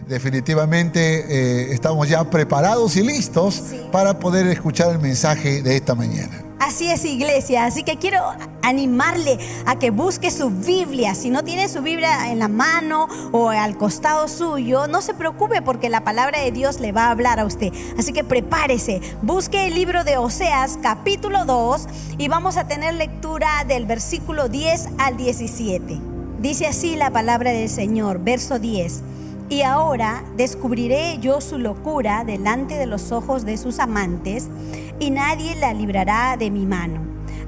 definitivamente estamos ya preparados y listos para poder escuchar el mensaje de esta mañana. Así es, iglesia. Así que quiero animarle a que busque su Biblia. Si no tiene su Biblia en la mano o al costado suyo, no se preocupe, porque la palabra de Dios le va a hablar a usted. Así que prepárese, busque el libro de Oseas capítulo 2 y vamos a tener lectura del versículo 10 al 17. Dice así la palabra del Señor, verso 10. Y ahora descubriré yo su locura delante de los ojos de sus amantes, y nadie la librará de mi mano.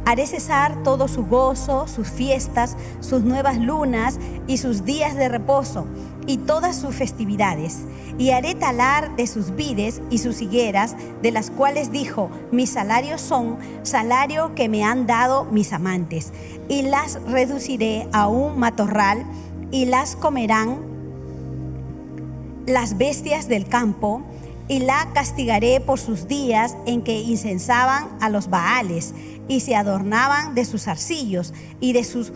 Haré cesar todo su gozo, sus fiestas, sus nuevas lunas y sus días de reposo, y todas sus festividades. Y haré talar de sus vides y sus higueras, de las cuales dijo: mis salarios son salario que me han dado mis amantes. Y las reduciré a un matorral, y las comerán las bestias del campo, y la castigaré por sus días en que incensaban a los Baales y se adornaban de sus arcillos y de sus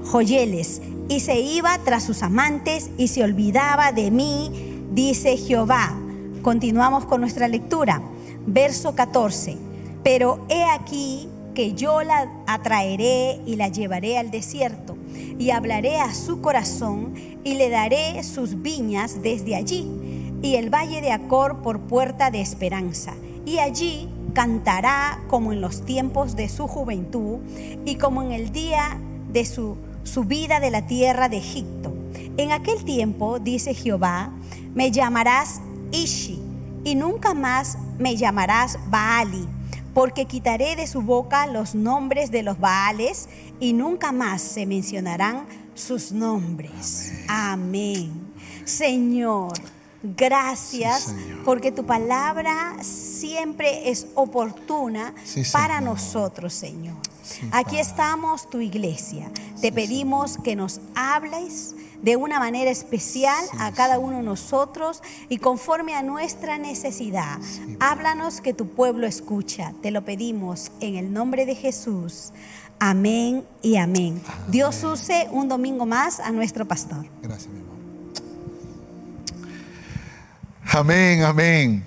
joyeles, y se iba tras sus amantes y se olvidaba de mí, dice Jehová. Continuamos con nuestra lectura, verso 14. Pero he aquí que yo la atraeré y la llevaré al desierto, y hablaré a su corazón y le daré sus viñas desde allí, y el valle de Acor por puerta de esperanza. Y allí cantará como en los tiempos de su juventud y como en el día de su subida de la tierra de Egipto. En aquel tiempo, dice Jehová, me llamarás Ishi, y nunca más me llamarás Baali, porque quitaré de su boca los nombres de los Baales, y nunca más se mencionarán sus nombres. Amén. Señor, gracias, Señor, porque tu palabra siempre es oportuna para nosotros, Señor. Aquí estamos, tu iglesia. Te pedimos que nos hables de una manera especial a cada uno de nosotros y conforme a nuestra necesidad. Háblanos, que tu pueblo escucha. Te lo pedimos en el nombre de Jesús. Amén y amén. Dios use un domingo más a nuestro pastor. Gracias, mi amor. Amén, amén.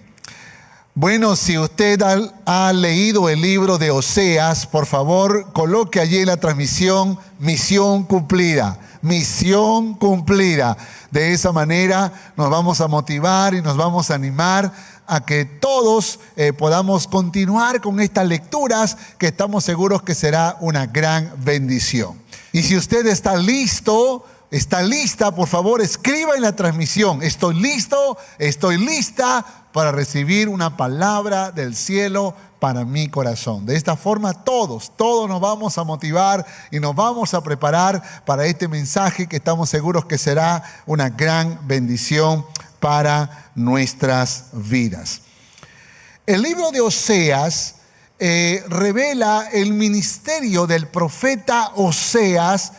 Bueno, si usted ha leído el libro de Oseas, por favor, coloque allí en la transmisión: misión cumplida, misión cumplida. De esa manera nos vamos a motivar y nos vamos a animar a que todos podamos continuar con estas lecturas, que estamos seguros que será una gran bendición. Y si usted está listo, está lista, por favor, escriba en la transmisión: estoy listo, estoy lista para recibir una palabra del cielo para mi corazón. De esta forma todos nos vamos a motivar y nos vamos a preparar para este mensaje, que estamos seguros que será una gran bendición para nuestras vidas. El libro de Oseas revela el ministerio del profeta Oseas,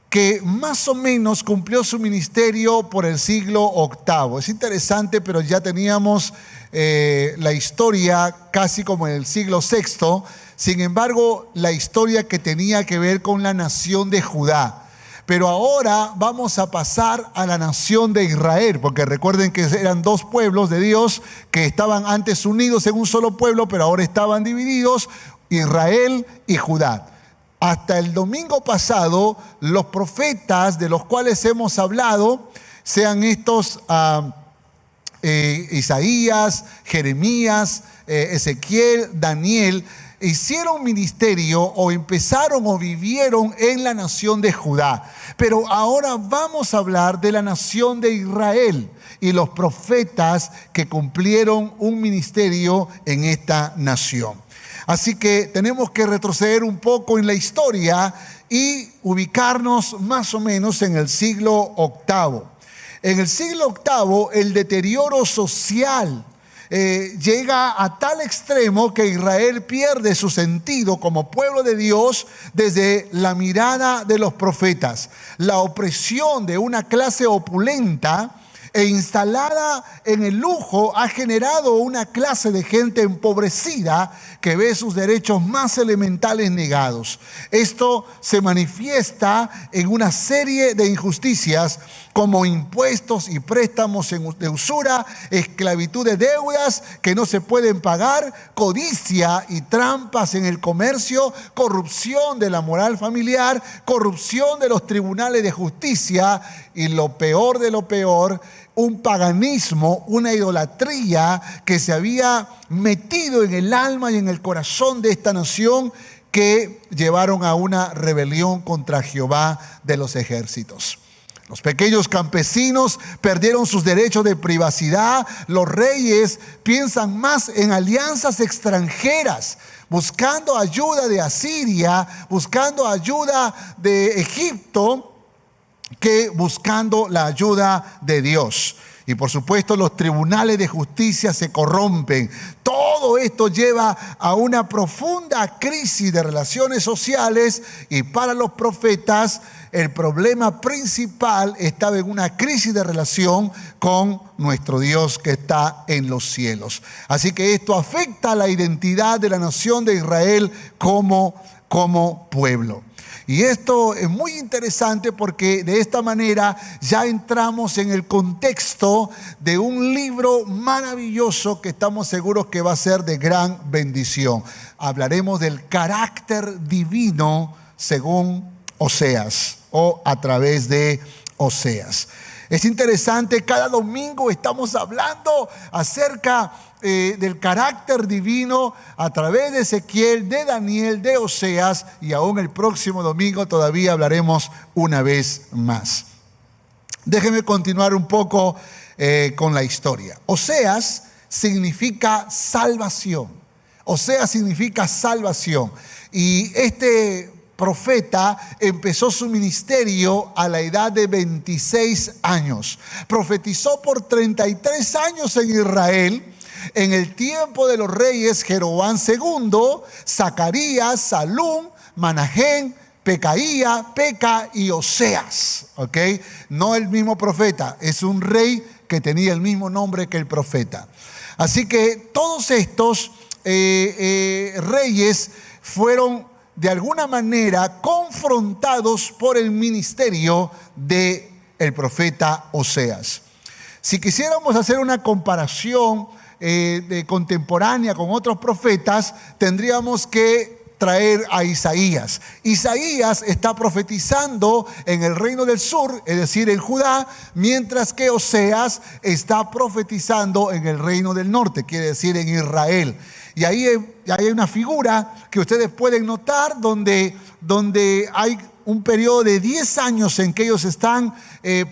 que más o menos cumplió su ministerio por el siglo VIII. Es interesante, pero ya teníamos la historia casi como en el siglo VI. Sin embargo, la historia que tenía que ver con la nación de Judá. Pero ahora vamos a pasar a la nación de Israel, porque recuerden que eran dos pueblos de Dios que estaban antes unidos en un solo pueblo, pero ahora estaban divididos: Israel y Judá. Hasta el domingo pasado, los profetas de los cuales hemos hablado, sean estos Isaías, Jeremías, Ezequiel, Daniel, hicieron ministerio o empezaron o vivieron en la nación de Judá. Pero ahora vamos a hablar de la nación de Israel y los profetas que cumplieron un ministerio en esta nación. Así que tenemos que retroceder un poco en la historia y ubicarnos más o menos en el siglo VIII. En el siglo VIII, el deterioro social llega a tal extremo que Israel pierde su sentido como pueblo de Dios desde la mirada de los profetas. La opresión de una clase opulenta e instalada en el lujo ha generado una clase de gente empobrecida que ve sus derechos más elementales negados. Esto se manifiesta en una serie de injusticias como impuestos y préstamos de usura, esclavitud de deudas que no se pueden pagar, codicia y trampas en el comercio, corrupción de la moral familiar, corrupción de los tribunales de justicia y lo peor de lo peor, un paganismo, una idolatría que se había metido en el alma y en el corazón de esta nación, que llevaron a una rebelión contra Jehová de los ejércitos. Los pequeños campesinos perdieron sus derechos de privacidad. Los reyes piensan más en alianzas extranjeras, buscando ayuda de Asiria, buscando ayuda de Egipto, que buscando la ayuda de Dios. Y por supuesto los tribunales de justicia se corrompen. Todo esto lleva a una profunda crisis de relaciones sociales, y para los profetas el problema principal estaba en una crisis de relación con nuestro Dios que está en los cielos. Así que esto afecta a la identidad de la nación de Israel como pueblo. Y esto es muy interesante porque de esta manera ya entramos en el contexto de un libro maravilloso que estamos seguros que va a ser de gran bendición. Hablaremos del carácter divino según Oseas, o a través de Oseas. Es interesante, cada domingo estamos hablando acerca del carácter divino a través de Ezequiel, de Daniel, de Oseas, y aún el próximo domingo todavía hablaremos una vez más. Déjenme continuar un poco con la historia. Oseas significa salvación. Oseas significa salvación. Y este profeta empezó su ministerio a la edad de 26 años. Profetizó por 33 años en Israel, en el tiempo de los reyes Jeroboam II, Zacarías, Salum, Manahén, Pecaía, Peca y Oseas. ¿Ok? No el mismo profeta, es un rey que tenía el mismo nombre que el profeta. Así que todos estos reyes fueron de alguna manera confrontados por el ministerio del profeta Oseas. Si quisiéramos hacer una comparación contemporánea con otros profetas, tendríamos que traer a Isaías. Isaías está profetizando en el reino del sur, es decir, en Judá, mientras que Oseas está profetizando en el reino del norte, quiere decir en Israel. Y ahí hay una figura que ustedes pueden notar donde hay un periodo de 10 años en que ellos están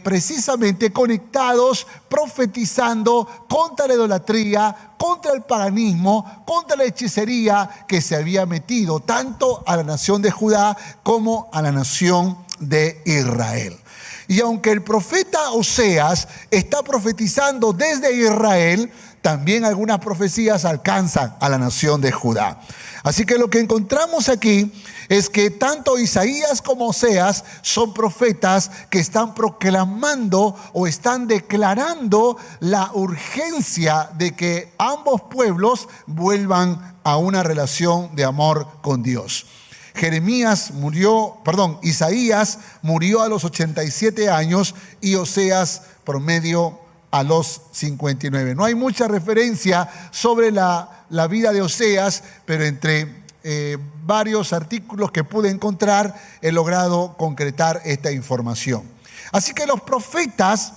precisamente conectados, profetizando contra la idolatría, contra el paganismo, contra la hechicería que se había metido tanto a la nación de Judá como a la nación de Israel. Y aunque el profeta Oseas está profetizando desde Israel, también algunas profecías alcanzan a la nación de Judá. Así que lo que encontramos aquí es que tanto Isaías como Oseas son profetas que están proclamando o están declarando la urgencia de que ambos pueblos vuelvan a una relación de amor con Dios. Isaías murió a los 87 años y Oseas promedio a los 59. No hay mucha referencia sobre la vida de Oseas, pero entre varios artículos que pude encontrar he logrado concretar esta información. Así que los profetas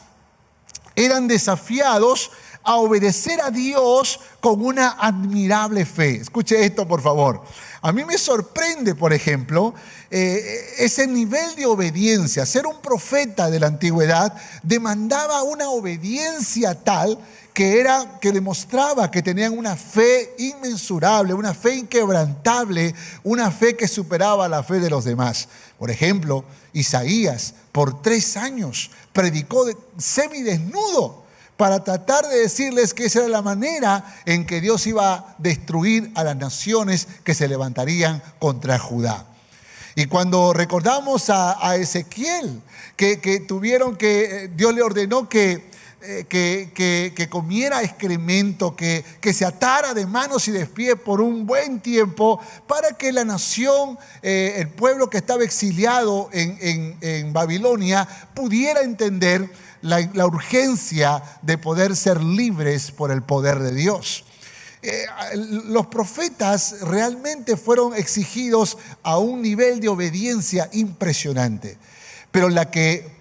eran desafiados a obedecer a Dios con una admirable fe. Escuche esto, por favor. A mí me sorprende, por ejemplo, ese nivel de obediencia. Ser un profeta de la antigüedad demandaba una obediencia tal que demostraba que tenían una fe inmensurable, una fe inquebrantable, una fe que superaba la fe de los demás. Por ejemplo, Isaías por 3 años predicó semidesnudo para tratar de decirles que esa era la manera en que Dios iba a destruir a las naciones que se levantarían contra Judá. Y cuando recordamos a Ezequiel, que Dios le ordenó que que comiera excremento, que se atara de manos y de pies por un buen tiempo, para que la nación, el pueblo que estaba exiliado en Babilonia, pudiera entender la urgencia de poder ser libres por el poder de Dios. Los profetas realmente fueron exigidos a un nivel de obediencia impresionante, pero la que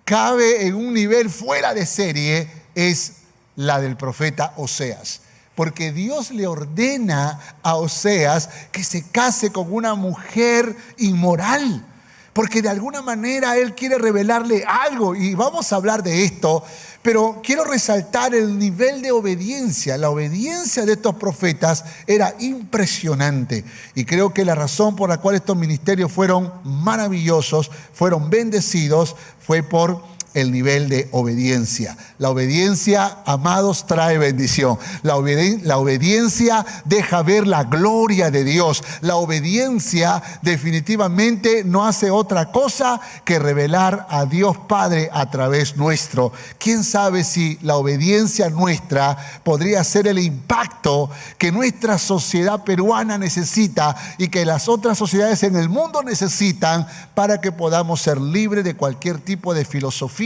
cabe en un nivel fuera de serie es la del profeta Oseas, porque Dios le ordena a Oseas que se case con una mujer inmoral, porque de alguna manera Él quiere revelarle algo, y vamos a hablar de esto, pero quiero resaltar el nivel de obediencia. La obediencia de estos profetas era impresionante, y creo que la razón por la cual estos ministerios fueron maravillosos, fueron bendecidos, fue por el nivel de obediencia. La obediencia, amados, trae bendición. La obediencia deja ver la gloria de Dios. La obediencia definitivamente no hace otra cosa que revelar a Dios Padre a través nuestro. ¿Quién sabe si la obediencia nuestra podría ser el impacto que nuestra sociedad peruana necesita y que las otras sociedades en el mundo necesitan para que podamos ser libres de cualquier tipo de filosofía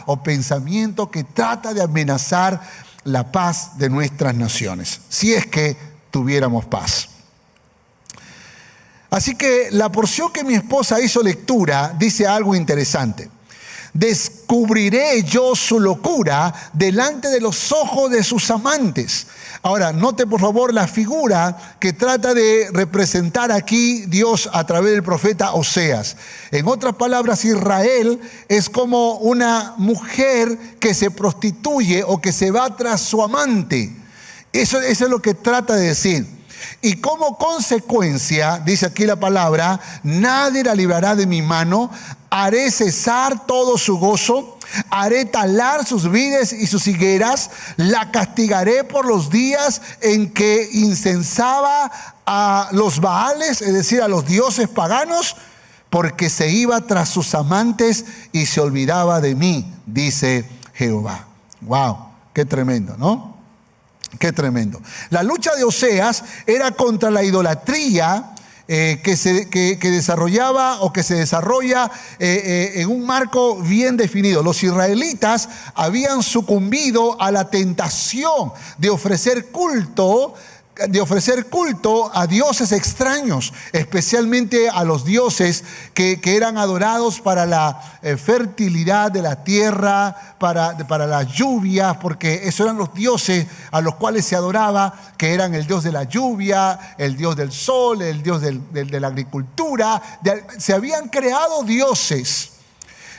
o pensamiento que trata de amenazar la paz de nuestras naciones, si es que tuviéramos paz? Así que la porción que mi esposa hizo lectura dice algo interesante. Descubriré yo su locura delante de los ojos de sus amantes. Ahora, note por favor la figura que trata de representar aquí Dios a través del profeta Oseas. En otras palabras, Israel es como una mujer que se prostituye o que se va tras su amante. Eso es lo que trata de decir. Y como consecuencia, dice aquí la palabra, nadie la librará de mi mano, haré cesar todo su gozo, haré talar sus vides y sus higueras, la castigaré por los días en que incensaba a los Baales, es decir, a los dioses paganos, porque se iba tras sus amantes y se olvidaba de mí, dice Jehová. Wow, qué tremendo, ¿no? Qué tremendo. La lucha de Oseas era contra la idolatría que desarrollaba o que se desarrolla en un marco bien definido. Los israelitas habían sucumbido a la tentación de ofrecer culto a dioses extraños, especialmente a los dioses que eran adorados para la fertilidad de la tierra, para las lluvias, porque esos eran los dioses a los cuales se adoraba, que eran el dios de la lluvia, el dios del sol, el dios de la agricultura. Se habían creado dioses.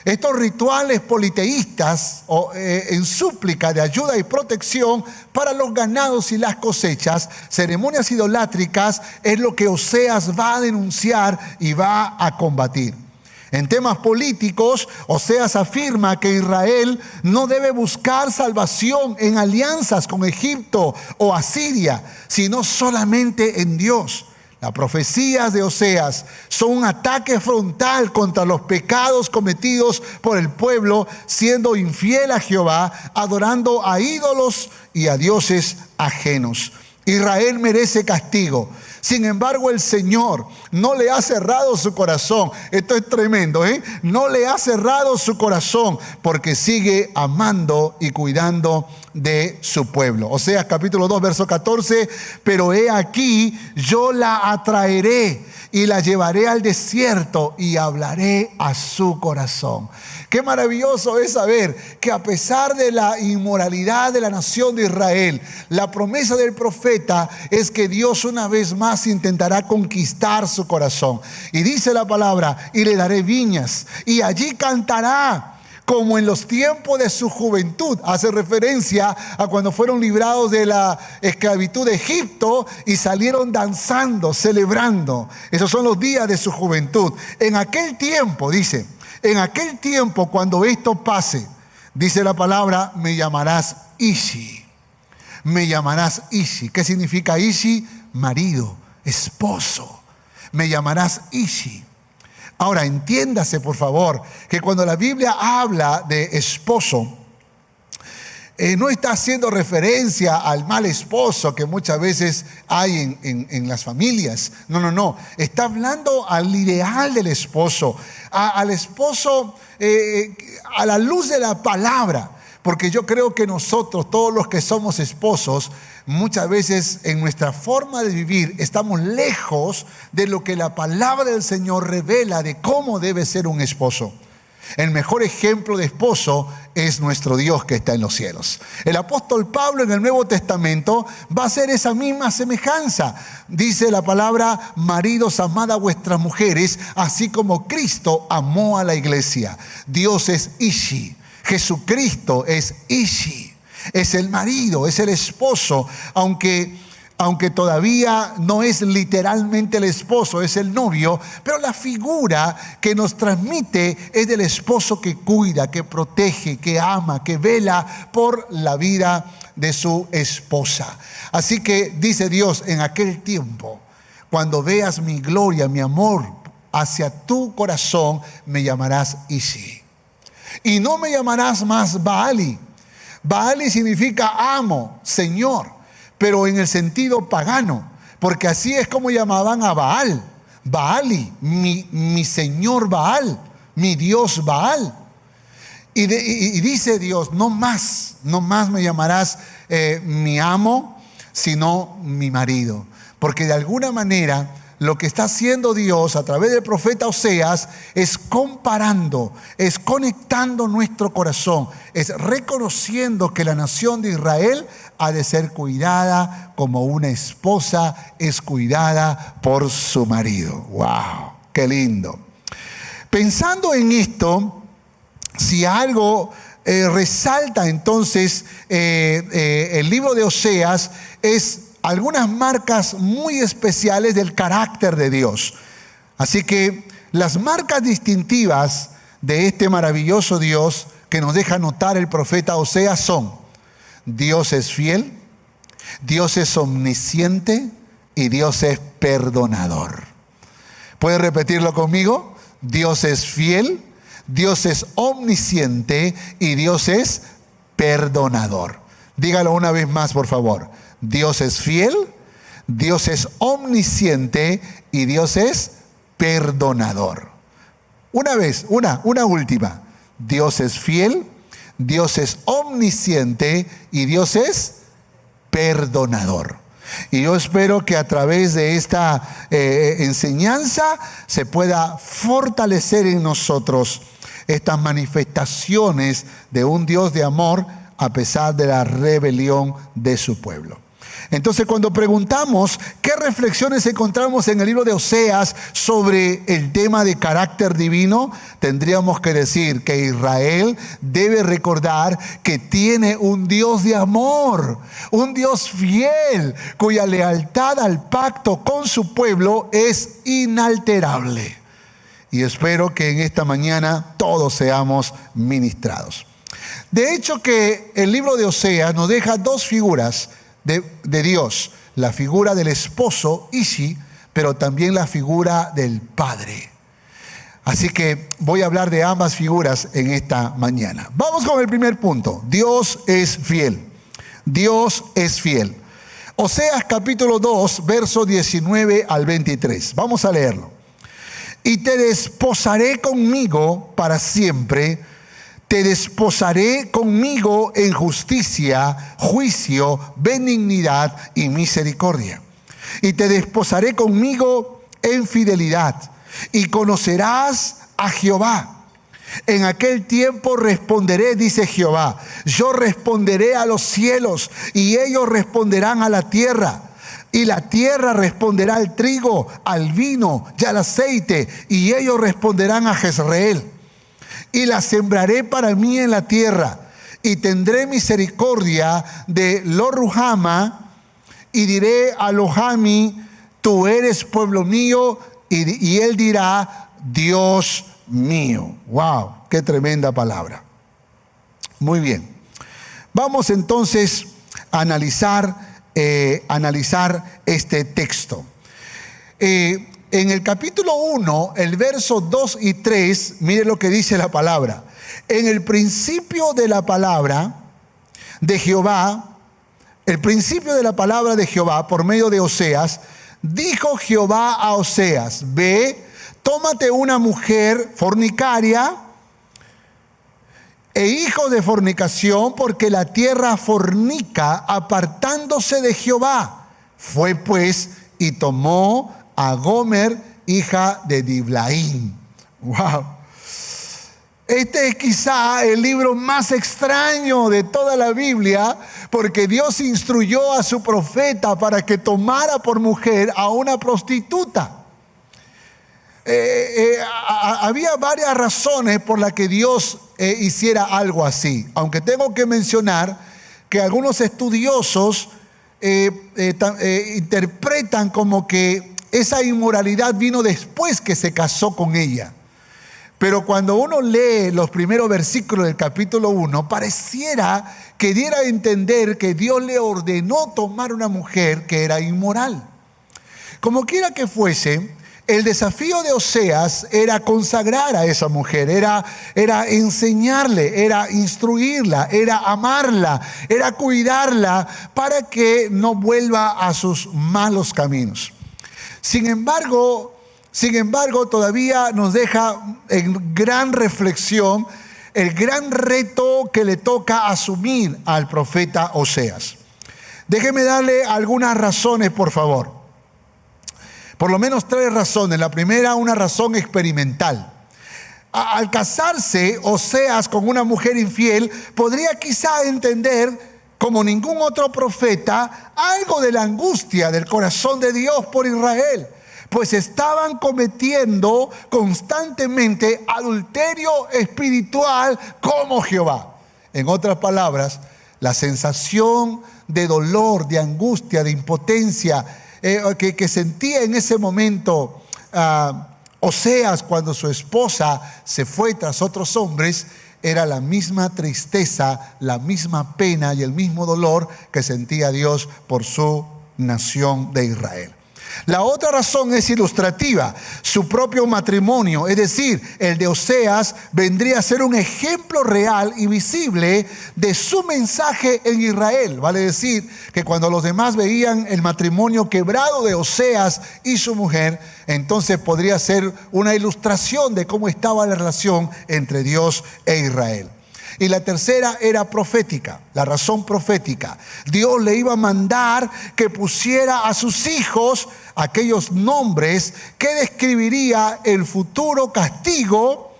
Estos rituales politeístas en súplica de ayuda y protección para los ganados y las cosechas, ceremonias idolátricas, es lo que Oseas va a denunciar y va a combatir. En temas políticos, Oseas afirma que Israel no debe buscar salvación en alianzas con Egipto o Asiria, sino solamente en Dios. Las profecías de Oseas son un ataque frontal contra los pecados cometidos por el pueblo, siendo infiel a Jehová, adorando a ídolos y a dioses ajenos. Israel merece castigo. Sin embargo, el Señor no le ha cerrado su corazón. Esto es tremendo, ¿eh? No le ha cerrado su corazón, porque sigue amando y cuidando de su pueblo. Oseas capítulo 2, verso 14. Pero he aquí, yo la atraeré y la llevaré al desierto y hablaré a su corazón. Qué maravilloso es saber que a pesar de la inmoralidad de la nación de Israel, la promesa del profeta es que Dios una vez más intentará conquistar su corazón. Y dice la palabra, y le daré viñas, y allí cantará como en los tiempos de su juventud. Hace referencia a cuando fueron librados de la esclavitud de Egipto y salieron danzando, celebrando. Esos son los días de su juventud. En aquel tiempo, dice, en aquel tiempo cuando esto pase, dice la palabra, me llamarás Ishi. Me llamarás Ishi. ¿Qué significa Ishi? Marido, esposo. Me llamarás Ishi. Ahora, entiéndase por favor que cuando la Biblia habla de esposo, no está haciendo referencia al mal esposo que muchas veces hay en las familias. No. Está hablando al ideal del esposo, al esposo a la luz de la palabra. Porque yo creo que nosotros, todos los que somos esposos, muchas veces en nuestra forma de vivir estamos lejos de lo que la palabra del Señor revela de cómo debe ser un esposo. El mejor ejemplo de esposo es nuestro Dios que está en los cielos. El apóstol Pablo en el Nuevo Testamento va a hacer esa misma semejanza. Dice la palabra: maridos, amad a vuestras mujeres, así como Cristo amó a la iglesia. Dios es Ishi. Jesucristo es Ishi. Es el marido, es el esposo, aunque todavía no es literalmente el esposo, es el novio, pero la figura que nos transmite es del esposo que cuida, que protege, que ama, que vela por la vida de su esposa. Así que dice Dios: en aquel tiempo, cuando veas mi gloria, mi amor hacia tu corazón, me llamarás Ishi. Y no me llamarás más Baali. Baali significa amo, Señor, pero en el sentido pagano, porque así es como llamaban a Baal. Baali, mi Señor Baal, mi Dios Baal. Y dice Dios: no más me llamarás mi amo, sino mi marido. Porque de alguna manera lo que está haciendo Dios a través del profeta Oseas es comparando, es conectando nuestro corazón, es reconociendo que la nación de Israel ha de ser cuidada como una esposa es cuidada por su marido. ¡Wow! ¡Qué lindo! Pensando en esto, si algo resalta entonces el libro de Oseas, es algunas marcas muy especiales del carácter de Dios. Así que las marcas distintivas de este maravilloso Dios que nos deja notar el profeta Oseas son: Dios es fiel, Dios es omnisciente y Dios es perdonador. ¿Puede repetirlo conmigo? Dios es fiel, Dios es omnisciente y Dios es perdonador. Dígalo una vez más, por favor. Dios es fiel, Dios es omnisciente y Dios es perdonador. Una vez, una última. Dios es fiel, Dios es omnisciente y Dios es perdonador. Y yo espero que a través de esta enseñanza se pueda fortalecer en nosotros estas manifestaciones de un Dios de amor a pesar de la rebelión de su pueblo. Entonces, cuando preguntamos qué reflexiones encontramos en el libro de Oseas sobre el tema de carácter divino, tendríamos que decir que Israel debe recordar que tiene un Dios de amor, un Dios fiel, cuya lealtad al pacto con su pueblo es inalterable. Y espero que en esta mañana todos seamos ministrados. De hecho, que el libro de Oseas nos deja dos figuras de Dios: la figura del esposo, Ishi, pero también la figura del padre. Así que voy a hablar de ambas figuras en esta mañana. Vamos con el primer punto. Dios es fiel. Dios es fiel. Oseas capítulo 2, verso 19 al 23. Vamos a leerlo. Y te desposaré conmigo para siempre. Te desposaré conmigo en justicia, juicio, benignidad y misericordia. Y te desposaré conmigo en fidelidad. Y conocerás a Jehová. En aquel tiempo responderé, dice Jehová. Yo responderé a los cielos y ellos responderán a la tierra. Y la tierra responderá al trigo, al vino y al aceite. Y ellos responderán a Jezreel. Y la sembraré para mí en la tierra, y tendré misericordia de Lo-Ruhama, y diré a Lo-Hami: tú eres pueblo mío, y él dirá: Dios mío. ¡Wow! ¡Qué tremenda palabra! Muy bien. Vamos entonces a analizar este texto. En el capítulo 1, el verso 2 y 3, mire lo que dice la palabra. En el principio de la palabra, de Jehová, el principio de la palabra de Jehová por medio de Oseas, dijo Jehová a Oseas: ve, tómate una mujer fornicaria e hijo de fornicación, porque la tierra fornica apartándose de Jehová. Fue pues y tomó a Gomer, hija de Diblaim. Wow. Este es quizá el libro más extraño de toda la Biblia, porque Dios instruyó a su profeta para que tomara por mujer a una prostituta. Había varias razones por las que Dios hiciera algo así, aunque tengo que mencionar que algunos estudiosos interpretan como que esa inmoralidad vino después que se casó con ella. Pero cuando uno lee los primeros versículos del capítulo 1, pareciera que diera a entender que Dios le ordenó tomar una mujer que era inmoral. Como quiera que fuese, el desafío de Oseas era consagrar a esa mujer, era enseñarle, era instruirla, era amarla, era cuidarla para que no vuelva a sus malos caminos. Sin embargo, todavía nos deja en gran reflexión el gran reto que le toca asumir al profeta Oseas. Déjeme darle algunas razones, por favor. Por lo menos 3 razones. La primera, una razón experimental. Al casarse Oseas con una mujer infiel, podría quizá entender, como ningún otro profeta, algo de la angustia del corazón de Dios por Israel, pues estaban cometiendo constantemente adulterio espiritual como Jehová. En otras palabras, la sensación de dolor, de angustia, de impotencia que sentía en ese momento Oseas cuando su esposa se fue tras otros hombres, era la misma tristeza, la misma pena y el mismo dolor que sentía Dios por su nación de Israel. La otra razón es ilustrativa. Su propio matrimonio, es decir, el de Oseas, vendría a ser un ejemplo real y visible de su mensaje en Israel. Vale decir que cuando los demás veían el matrimonio quebrado de Oseas y su mujer, entonces podría ser una ilustración de cómo estaba la relación entre Dios e Israel. Y la tercera era profética, la razón profética. Dios le iba a mandar que pusiera a sus hijos aquellos nombres que describiría el futuro castigo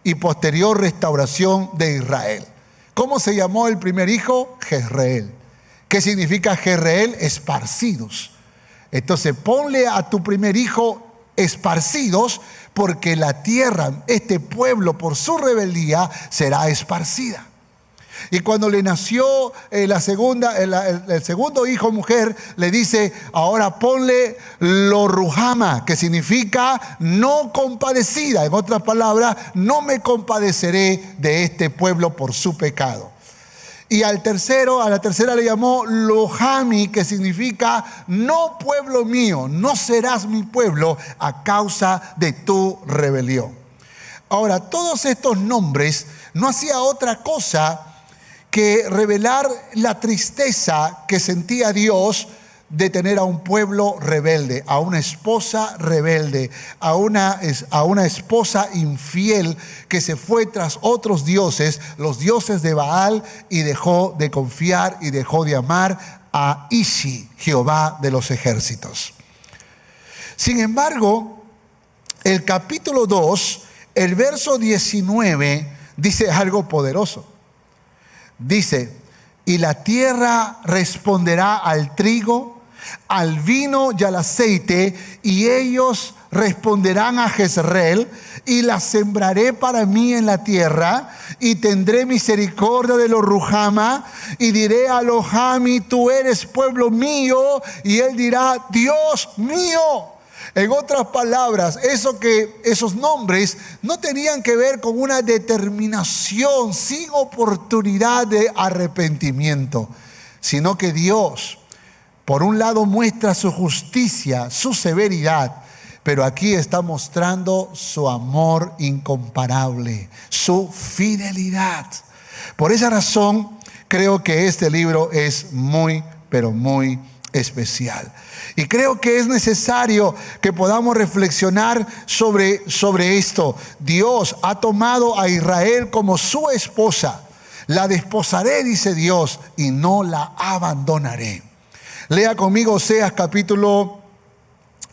y posterior restauración de Israel. ¿Cómo se llamó el primer hijo? Jezreel. ¿Qué significa Jezreel? Esparcidos. Entonces ponle a tu primer hijo esparcidos, porque la tierra, este pueblo, por su rebeldía, será esparcida. Y cuando le nació el segundo hijo mujer, le dice: ahora ponle lo Ruhama, que significa no compadecida. En otras palabras, no me compadeceré de este pueblo por su pecado. Y a la tercera le llamó Lohami, que significa no pueblo mío, no serás mi pueblo a causa de tu rebelión. Ahora, todos estos nombres no hacía otra cosa que revelar la tristeza que sentía Dios de tener a un pueblo rebelde, a una esposa rebelde, a una esposa infiel que se fue tras otros dioses, los dioses de Baal, y dejó de confiar y dejó de amar a Ishi, Jehová de los ejércitos. Sin embargo, el capítulo 2, el verso 19, dice algo poderoso. Dice: y la tierra responderá al trigo, al vino y al aceite, y ellos responderán a Jezreel, y la sembraré para mí en la tierra, y tendré misericordia de los Ruhama, y diré a Lohami: tú eres pueblo mío, y él dirá: Dios mío. En otras palabras, esos nombres no tenían que ver con una determinación sin oportunidad de arrepentimiento, sino que Dios, por un lado, muestra su justicia, su severidad, pero aquí está mostrando su amor incomparable, su fidelidad. Por esa razón, creo que este libro es muy, pero muy especial. Y creo que es necesario que podamos reflexionar sobre esto. Dios ha tomado a Israel como su esposa. La desposaré, dice Dios, y no la abandonaré. Lea conmigo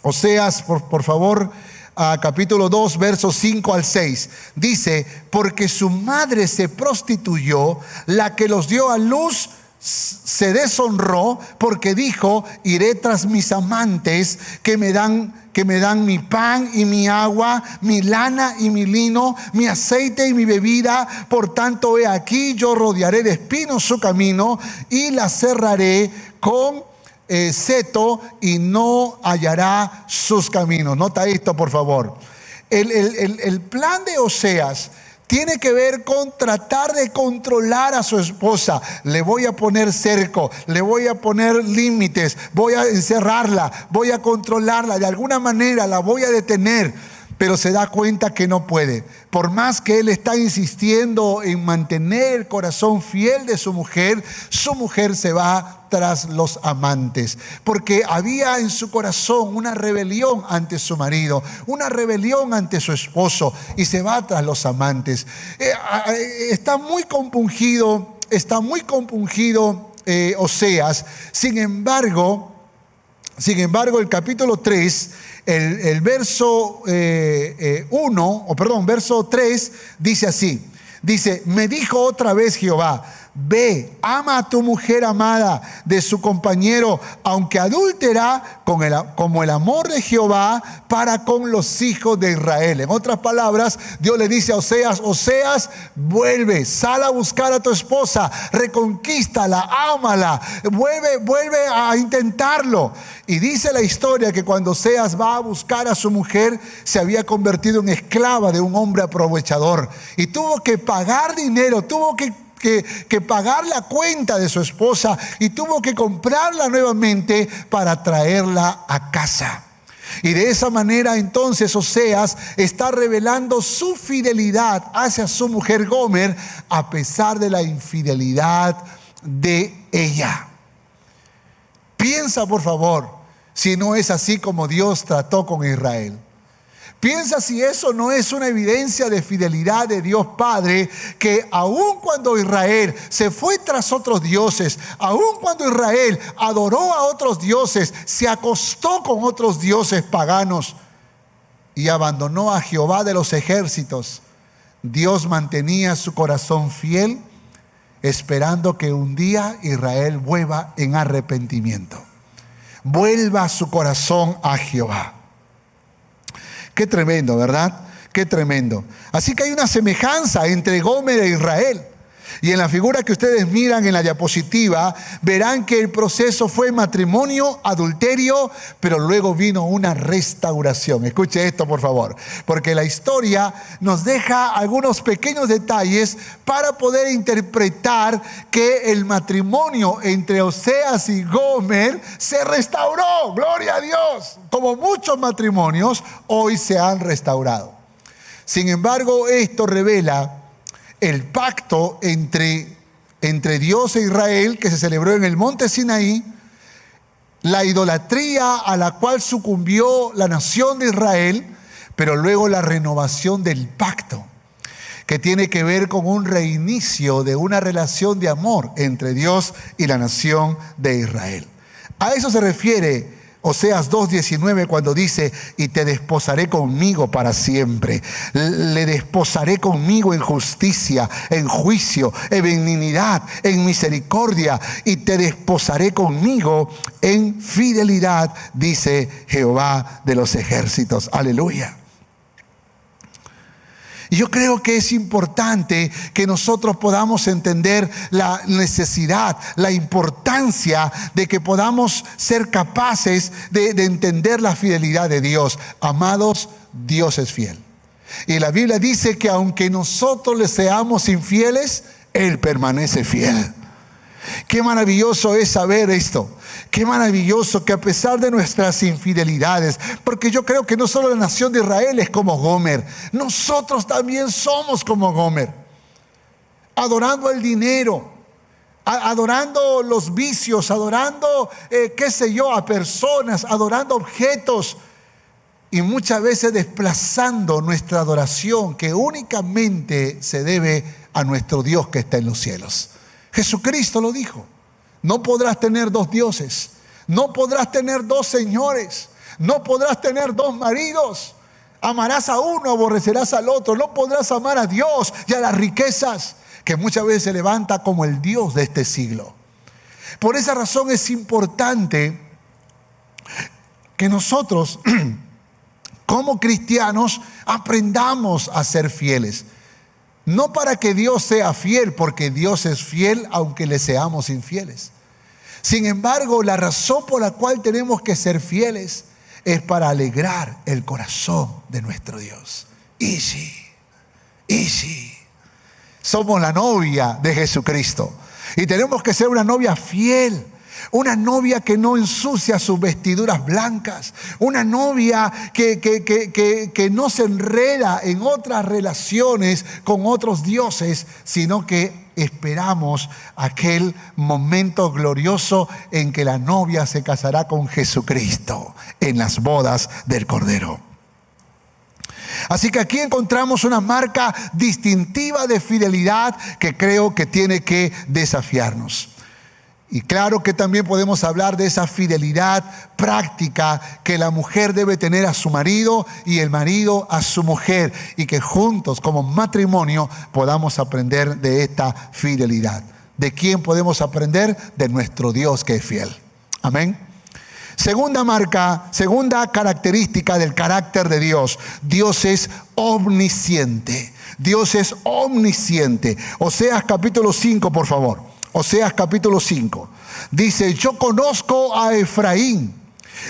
Oseas, por favor, capítulo 2, versos 5 al 6. Dice: porque su madre se prostituyó, la que los dio a luz se deshonró, porque dijo: iré tras mis amantes que me dan mi pan y mi agua, mi lana y mi lino, mi aceite y mi bebida. Por tanto, he aquí, yo rodearé de espinos su camino y la cerraré con seto, y no hallará sus caminos. Nota esto, por favor. El plan de Oseas tiene que ver con tratar de controlar a su esposa. Le voy a poner cerco, le voy a poner límites, voy a encerrarla, voy a controlarla, de alguna manera la voy a detener. Pero se da cuenta que no puede. Por más que él está insistiendo en mantener el corazón fiel de su mujer se va tras los amantes. Porque había en su corazón una rebelión ante su marido, una rebelión ante su esposo, y se va tras los amantes. Está muy compungido Oseas. Sin embargo, el capítulo 3, el verso verso 3 dice así. Dice: me dijo otra vez Jehová: ve, ama a tu mujer amada de su compañero, aunque adúltera, como el amor de Jehová para con los hijos de Israel. En otras palabras, Dios le dice a Oseas: Oseas, vuelve, sal a buscar a tu esposa, reconquístala, ámala, vuelve a intentarlo. Y dice la historia que cuando Oseas va a buscar a su mujer, se había convertido en esclava de un hombre aprovechador, y tuvo que pagar dinero, tuvo que pagar la cuenta de su esposa, y tuvo que comprarla nuevamente para traerla a casa. Y de esa manera entonces Oseas está revelando su fidelidad hacia su mujer Gomer, a pesar de la infidelidad de ella. Piensa, por favor, si no es así como Dios trató con Israel. Piensa si eso no es una evidencia de fidelidad de Dios Padre, que aun cuando Israel se fue tras otros dioses, aun cuando Israel adoró a otros dioses, se acostó con otros dioses paganos y abandonó a Jehová de los ejércitos, Dios mantenía su corazón fiel, esperando que un día Israel vuelva en arrepentimiento, vuelva su corazón a Jehová. Qué tremendo, ¿verdad? Qué tremendo. Así que hay una semejanza entre Gomer e Israel. Y en la figura que ustedes miran en la diapositiva, verán que el proceso fue matrimonio, adulterio, pero luego vino una restauración. Escuche esto, por favor, porque la historia nos deja algunos pequeños detalles para poder interpretar que el matrimonio entre Oseas y Gomer se restauró. Gloria a Dios. Como muchos matrimonios hoy se han restaurado. Sin embargo, esto revela el pacto entre Dios e Israel, que se celebró en el monte Sinaí, la idolatría a la cual sucumbió la nación de Israel, pero luego la renovación del pacto, que tiene que ver con un reinicio de una relación de amor entre Dios y la nación de Israel. A eso se refiere Oseas 2:19, cuando dice: y te desposaré conmigo para siempre. Le desposaré conmigo en justicia, en juicio, en benignidad, en misericordia, y te desposaré conmigo en fidelidad, dice Jehová de los ejércitos. Aleluya. Y yo creo que es importante que nosotros podamos entender la necesidad, la importancia de que podamos ser capaces de entender la fidelidad de Dios. Amados, Dios es fiel. Y la Biblia dice que aunque nosotros le seamos infieles, Él permanece fiel. Qué maravilloso es saber esto. Qué maravilloso que a pesar de nuestras infidelidades, porque yo creo que no solo la nación de Israel es como Gomer, nosotros también somos como Gomer, adorando el dinero, adorando los vicios, adorando, a personas, adorando objetos, y muchas veces desplazando nuestra adoración que únicamente se debe a nuestro Dios que está en los cielos. Jesucristo lo dijo: no podrás tener dos dioses, no podrás tener dos señores, no podrás tener dos maridos. Amarás a uno, aborrecerás al otro. No podrás amar a Dios y a las riquezas, que muchas veces se levanta como el Dios de este siglo. Por esa razón es importante que nosotros como cristianos aprendamos a ser fieles. No para que Dios sea fiel, porque Dios es fiel aunque le seamos infieles. Sin embargo, la razón por la cual tenemos que ser fieles es para alegrar el corazón de nuestro Dios. Y sí, somos la novia de Jesucristo y tenemos que ser una novia fiel. Una novia que no ensucia sus vestiduras blancas. Una novia que no se enreda en otras relaciones con otros dioses, sino que esperamos aquel momento glorioso en que la novia se casará con Jesucristo en las bodas del Cordero. Así que aquí encontramos una marca distintiva de fidelidad que creo que tiene que desafiarnos. Y claro que también podemos hablar de esa fidelidad práctica que la mujer debe tener a su marido y el marido a su mujer, y que juntos como matrimonio podamos aprender de esta fidelidad. ¿De quién podemos aprender? De nuestro Dios que es fiel. Amén. Segunda característica del carácter de Dios: Dios es omnisciente. Dios es omnisciente. Oseas capítulo 5, por favor. Oseas capítulo 5. Dice: yo conozco a Efraín,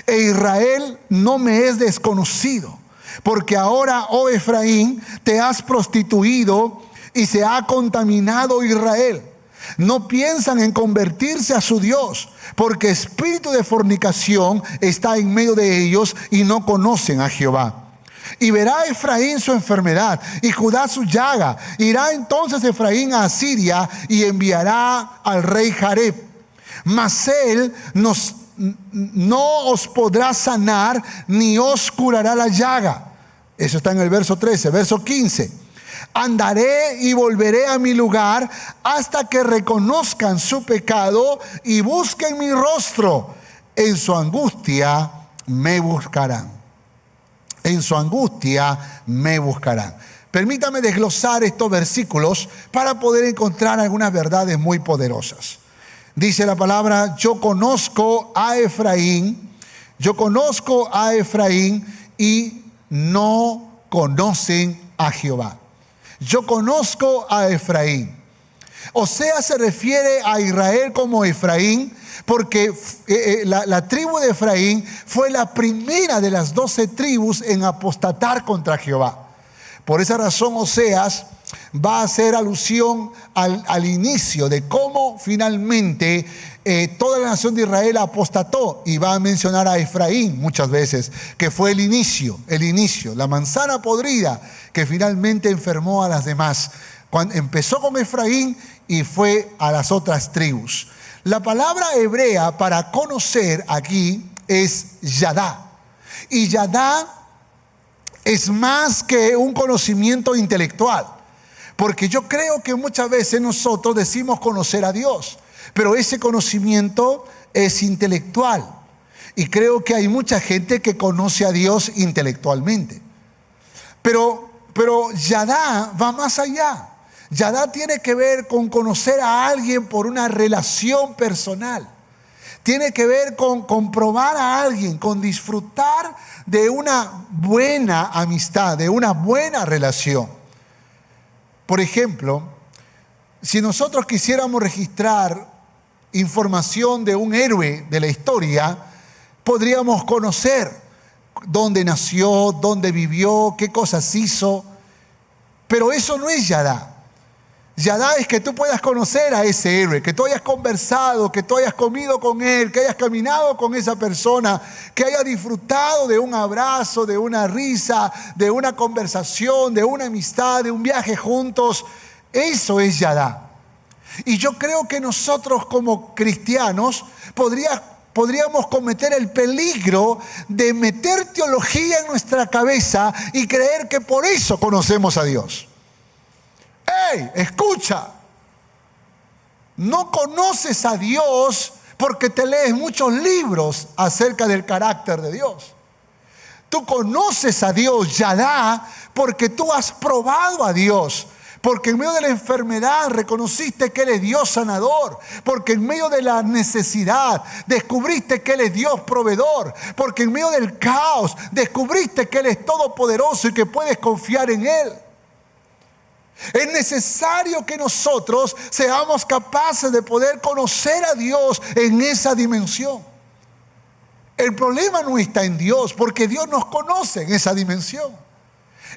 e Israel no me es desconocido. Porque ahora, oh Efraín, te has prostituido y se ha contaminado Israel. No piensan en convertirse a su Dios, porque espíritu de fornicación está en medio de ellos y no conocen a Jehová. Y verá Efraín su enfermedad y Judá su llaga. Irá entonces Efraín a Asiria y enviará al rey Jareb. Mas él no os podrá sanar ni os curará la llaga. Eso está en el verso 13. Verso 15. Andaré y volveré a mi lugar hasta que reconozcan su pecado y busquen mi rostro. En su angustia me buscarán. En su angustia me buscarán. Permítame desglosar estos versículos para poder encontrar algunas verdades muy poderosas. Dice la palabra: yo conozco a Efraín y no conocen a Jehová. Yo conozco a Efraín. Osea se refiere a Israel como Efraín, porque la tribu de Efraín fue la primera de las 12 tribus en apostatar contra Jehová. Por esa razón Oseas va a hacer alusión al inicio de cómo finalmente toda la nación de Israel apostató, y va a mencionar a Efraín muchas veces, que fue el inicio, la manzana podrida que finalmente enfermó a las demás. Cuando empezó con Efraín y fue a las otras tribus. La palabra hebrea para conocer aquí es yadá. Y yadá es más que un conocimiento intelectual. Porque yo creo que muchas veces nosotros decimos conocer a Dios, pero ese conocimiento es intelectual. Y creo que hay mucha gente que conoce a Dios intelectualmente. Pero yadá va más allá. Yadá tiene que ver con conocer a alguien por una relación personal. Tiene que ver con comprobar a alguien, con disfrutar de una buena amistad, de una buena relación. Por ejemplo, si nosotros quisiéramos registrar información de un héroe de la historia, podríamos conocer dónde nació, dónde vivió, qué cosas hizo. Pero eso no es yadá. Yadá es que tú puedas conocer a ese héroe, que tú hayas conversado, que tú hayas comido con él, que hayas caminado con esa persona, que hayas disfrutado de un abrazo, de una risa, de una conversación, de una amistad, de un viaje juntos. Eso es yadá. Y yo creo que nosotros como cristianos podríamos cometer el peligro de meter teología en nuestra cabeza y creer que por eso conocemos a Dios. ¡Ey! Escucha. No conoces a Dios porque te lees muchos libros acerca del carácter de Dios. Tú conoces a Dios, Yadá, porque tú has probado a Dios. Porque en medio de la enfermedad reconociste que Él es Dios sanador. Porque en medio de la necesidad descubriste que Él es Dios proveedor. Porque en medio del caos descubriste que Él es todopoderoso y que puedes confiar en Él. Es necesario que nosotros seamos capaces de poder conocer a Dios en esa dimensión. El problema no está en Dios, porque Dios nos conoce en esa dimensión.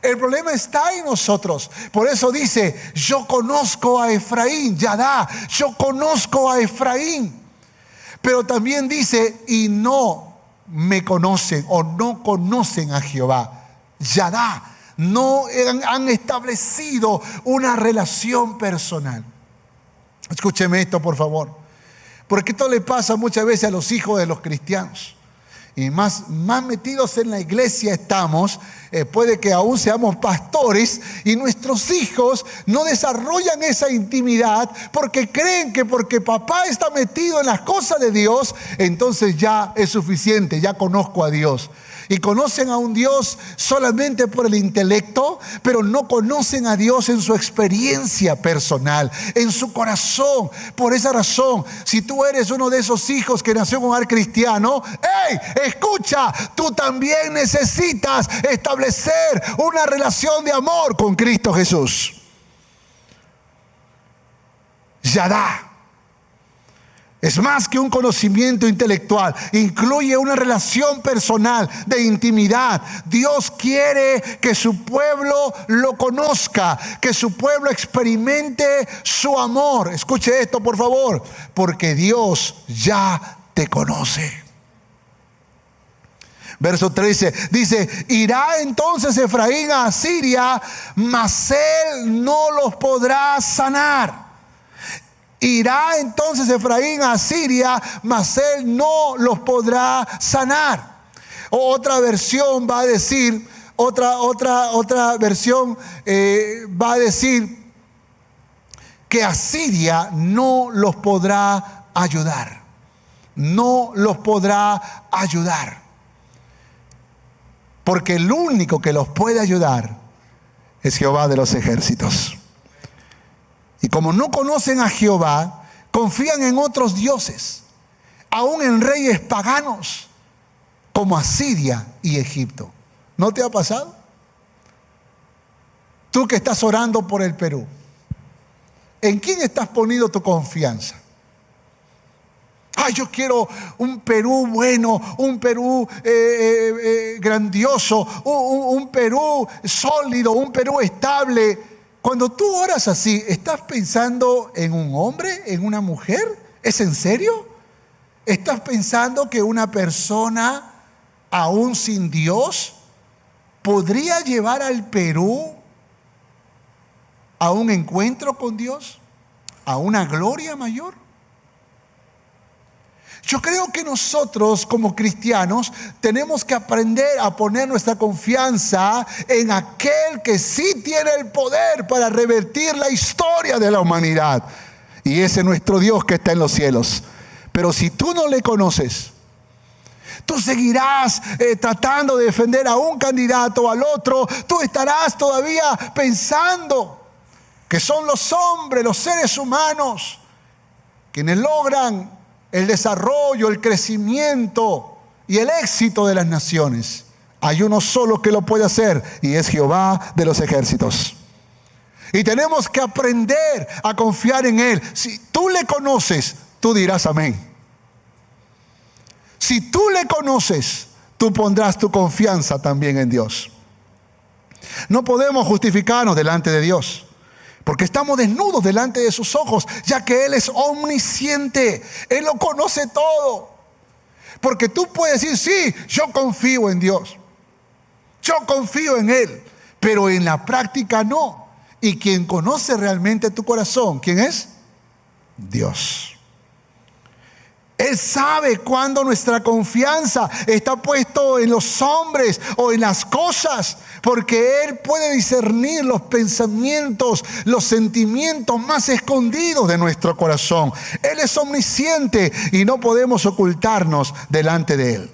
El problema está en nosotros. Por eso dice, yo conozco a Efraín, Yadá, yo conozco a Efraín. Pero también dice, y no me conocen o no conocen a Jehová, Yadá. No han establecido una relación personal. Escúcheme esto, por favor. Porque esto le pasa muchas veces a los hijos de los cristianos. Y más metidos en la iglesia estamos, puede que aún seamos pastores y nuestros hijos no desarrollan esa intimidad porque creen que porque papá está metido en las cosas de Dios, entonces ya es suficiente, ya conozco a Dios. Y conocen a un Dios solamente por el intelecto, pero no conocen a Dios en su experiencia personal, en su corazón. Por esa razón, si tú eres uno de esos hijos que nació en un hogar cristiano, ¡hey! Escucha, tú también necesitas establecer una relación de amor con Cristo Jesús. Yadá. Es más que un conocimiento intelectual, incluye una relación personal de intimidad. Dios quiere que su pueblo lo conozca, que su pueblo experimente su amor. Escuche esto, por favor, porque Dios ya te conoce. Verso 13 dice, irá entonces Efraín a Asiria, mas él no los podrá sanar. Irá entonces Efraín a Asiria, mas él no los podrá sanar. Otra versión va a decir, otra versión va a decir que Asiria no los podrá ayudar. No los podrá ayudar. Porque el único que los puede ayudar es Jehová de los ejércitos. Y como no conocen a Jehová, confían en otros dioses, aún en reyes paganos, como Asiria y Egipto. ¿No te ha pasado? Tú que estás orando por el Perú, ¿en quién estás poniendo tu confianza? Ay, yo quiero un Perú bueno, un Perú grandioso, un Perú sólido, un Perú estable. Cuando tú oras así, ¿estás pensando en un hombre, en una mujer? ¿Es en serio? ¿Estás pensando que una persona, aún sin Dios, podría llevar al Perú a un encuentro con Dios? ¿A una gloria mayor? Yo creo que nosotros como cristianos tenemos que aprender a poner nuestra confianza en aquel que sí tiene el poder para revertir la historia de la humanidad. Y ese es nuestro Dios que está en los cielos. Pero si tú no le conoces, tú seguirás tratando de defender a un candidato o al otro. Tú estarás todavía pensando que son los hombres, los seres humanos, quienes logran el desarrollo, el crecimiento y el éxito de las naciones. Hay uno solo que lo puede hacer y es Jehová de los ejércitos. Y tenemos que aprender a confiar en Él. Si tú le conoces, tú dirás amén. Si tú le conoces, tú pondrás tu confianza también en Dios. No podemos justificarnos delante de Dios, porque estamos desnudos delante de sus ojos, ya que Él es omnisciente. Él lo conoce todo. Porque tú puedes decir, sí, yo confío en Dios. Yo confío en Él. Pero en la práctica no. Y quien conoce realmente tu corazón, ¿quién es? Dios. Él sabe cuando nuestra confianza está puesto en los hombres o en las cosas, porque Él puede discernir los pensamientos, los sentimientos más escondidos de nuestro corazón. Él es omnisciente y no podemos ocultarnos delante de Él.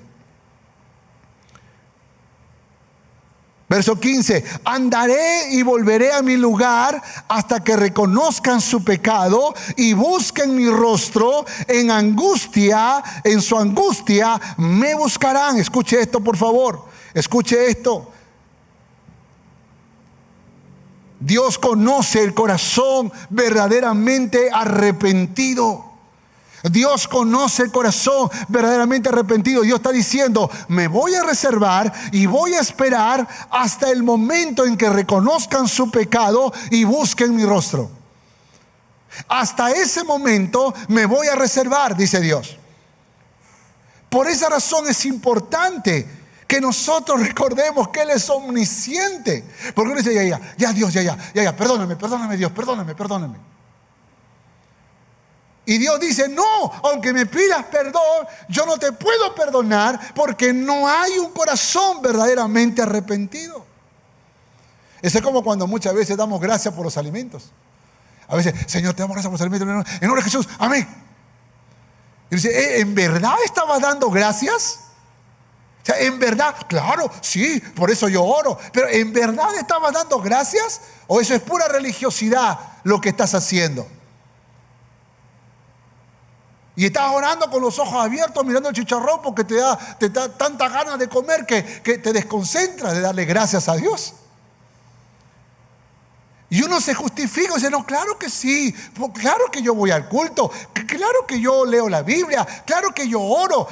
Verso 15, andaré y volveré a mi lugar hasta que reconozcan su pecado y busquen mi rostro. En angustia, en su angustia me buscarán. Escuche esto, por favor, escuche esto. Dios conoce el corazón verdaderamente arrepentido. Dios conoce el corazón verdaderamente arrepentido. Dios está diciendo, me voy a reservar y voy a esperar hasta el momento en que reconozcan su pecado y busquen mi rostro. Hasta ese momento me voy a reservar, dice Dios. Por esa razón es importante que nosotros recordemos que Él es omnisciente. Porque uno dice, ya Dios, ya, perdóname Dios, perdóname. Y Dios dice, no, aunque me pidas perdón, yo no te puedo perdonar porque no hay un corazón verdaderamente arrepentido. Eso es como cuando muchas veces damos gracias por los alimentos. A veces, Señor, te damos gracias por los alimentos, en nombre de Jesús, amén. Y dice, ¿en verdad estabas dando gracias? O sea, ¿en verdad? Claro, sí, por eso yo oro. Pero ¿en verdad estabas dando gracias? ¿O eso es pura religiosidad lo que estás haciendo? Y estás orando con los ojos abiertos mirando el chicharrón porque te da tanta ganas de comer que te desconcentras de darle gracias a Dios. Y uno se justifica y dice, no, claro que sí, claro que yo voy al culto, claro que yo leo la Biblia, claro que yo oro,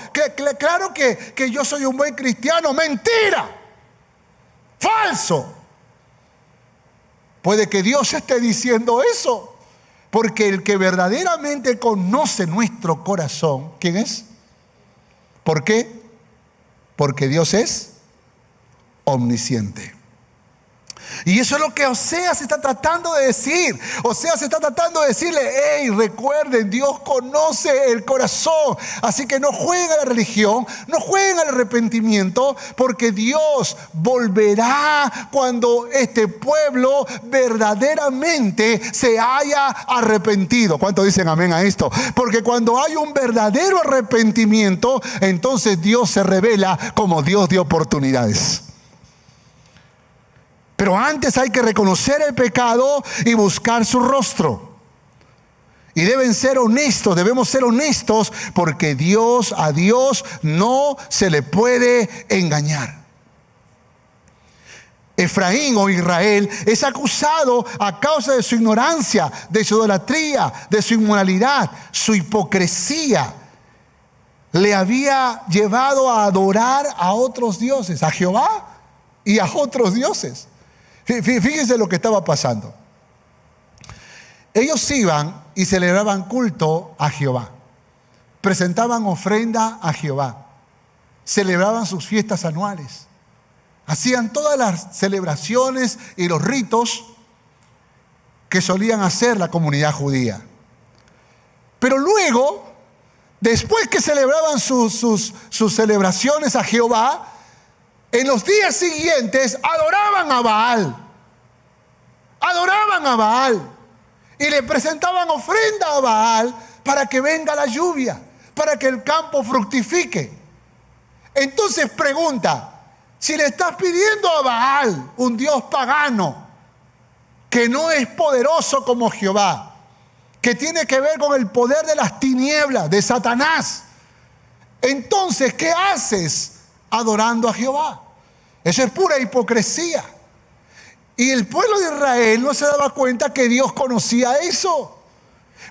claro que yo soy un buen cristiano. Mentira, falso. Puede que Dios esté diciendo eso. Porque el que verdaderamente conoce nuestro corazón, ¿quién es? ¿Por qué? Porque Dios es omnisciente. Y eso es lo que Oseas está tratando de decir. Oseas está tratando de decirle, hey, recuerden, Dios conoce el corazón. Así que no jueguen a la religión, no jueguen al arrepentimiento, porque Dios volverá cuando este pueblo verdaderamente se haya arrepentido. ¿Cuántos dicen amén a esto? Porque cuando hay un verdadero arrepentimiento, entonces Dios se revela como Dios de oportunidades. Pero antes hay que reconocer el pecado y buscar su rostro. Y debemos ser honestos porque a Dios no se le puede engañar. Efraín o Israel es acusado a causa de su ignorancia, de su idolatría, de su inmoralidad, su hipocresía. Le había llevado a adorar a otros dioses, a Jehová y a otros dioses. Fíjense lo que estaba pasando. Ellos iban y celebraban culto a Jehová, presentaban ofrenda a Jehová, celebraban sus fiestas anuales, hacían todas las celebraciones y los ritos que solían hacer la comunidad judía. Pero luego, después que celebraban sus celebraciones a Jehová, en los días siguientes adoraban a Baal. Adoraban a Baal. Y le presentaban ofrenda a Baal para que venga la lluvia, para que el campo fructifique. Entonces pregunta, si le estás pidiendo a Baal, un dios pagano, que no es poderoso como Jehová, que tiene que ver con el poder de las tinieblas, de Satanás, entonces, ¿qué haces adorando a Jehová? Eso es pura hipocresía. Y el pueblo de Israel no se daba cuenta que Dios conocía eso,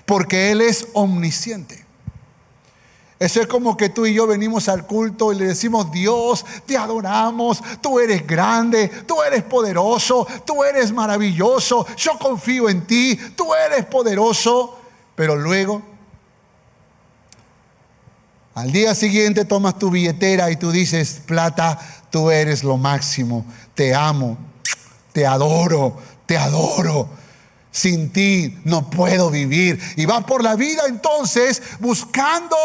porque Él es omnisciente. Eso es como que tú y yo venimos al culto y le decimos, Dios, te adoramos, tú eres grande, tú eres poderoso, tú eres maravilloso, yo confío en ti, tú eres poderoso. Pero luego, al día siguiente tomas tu billetera y tú dices, plata, tú eres lo máximo, te amo, te adoro, Sin ti no puedo vivir. Y vas por la vida entonces buscando